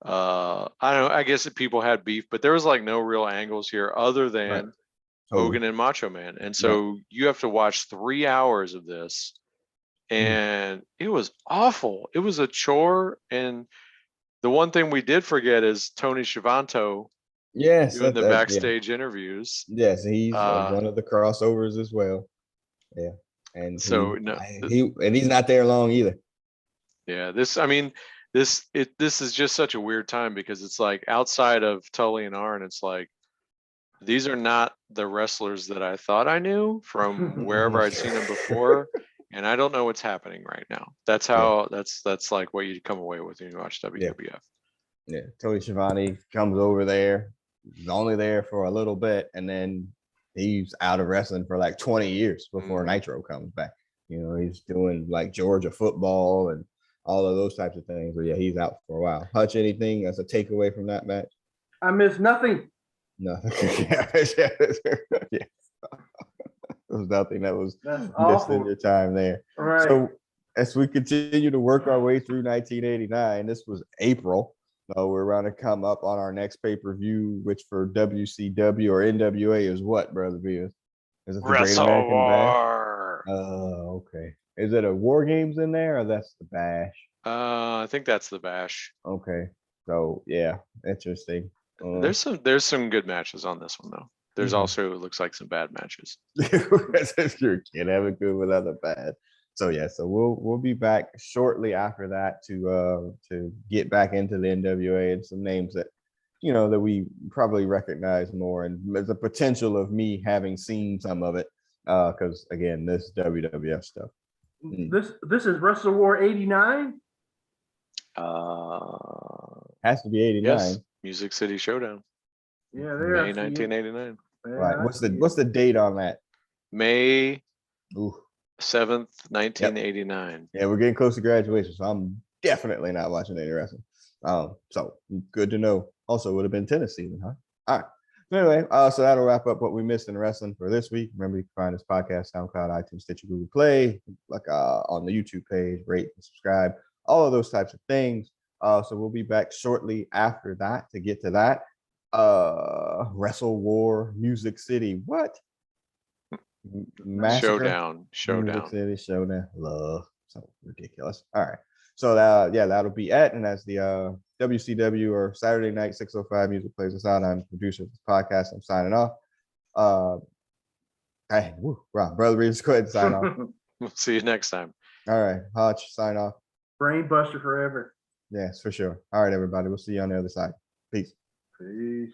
I don't know. I guess people had beef, but there was no real angles here other than Hogan and Macho Man. And so you have to watch 3 hours of this and it was awful. It was a chore. And the one thing we did forget is Tony Schiavone Yes, doing the yeah. backstage interviews. Yes, he's one of the crossovers as well. Yeah, and So he's not there long either. Yeah, this is just such a weird time because it's like outside of Tully and Arn, it's like these are not the wrestlers that I thought I knew from wherever I'd seen them before, and I don't know what's happening right now. That's how that's like what you come away with when you watch WWF. Yeah, Tony Schiavone comes over there. He's only there for a little bit, and then he's out of wrestling for like 20 years before Nitro comes back. You know, he's doing like Georgia football and all of those types of things. But yeah, he's out for a while. Hutch, anything as a takeaway from that match? I missed nothing. Nothing. Yeah. There was nothing that was missed in your time there. Right. So as we continue to work our way through 1989, this was April. We're around to come up on our next pay-per-view, which for WCW or NWA is what, Brother Beers? Is it the Great American Bash? Oh, okay. Is it a War Games in there, or that's the Bash? I think that's the Bash. Okay. So yeah, interesting. There's some good matches on this one though. There's also, it looks like, some bad matches. You can't have it good without a bad. So yeah, so we'll be back shortly after that to get back into the NWA and some names that that we probably recognize more, and there's the potential of me having seen some of it because again, this WWF stuff. This is Wrestle War 89. Has to be 89. Yes, Music City Showdown. Yeah, May 1989. Right. What's the date on that? May 7th, 1989. Yeah, we're getting close to graduation, so I'm definitely not watching any wrestling. So good to know. Also, would have been tennis season, huh? All right. Anyway, so that'll wrap up what we missed in wrestling for this week. Remember, you can find this podcast, SoundCloud, iTunes, Stitcher, Google Play, like on the YouTube page, rate and subscribe, all of those types of things. So we'll be back shortly after that to get to that. Wrestle War, Music City, what? Massacre? Showdown. Music City Showdown. Love. So ridiculous. All right. So that'll be it. And as the WCW or Saturday Night 605 Music plays us out, I'm the producer of this podcast. I'm signing off. Hey, Rob, Brother Reeves, go ahead and sign off. We'll see you next time. All right. Hutch, sign off. Brain buster forever. Yes, for sure. All right, everybody. We'll see you on the other side. Peace. Peace.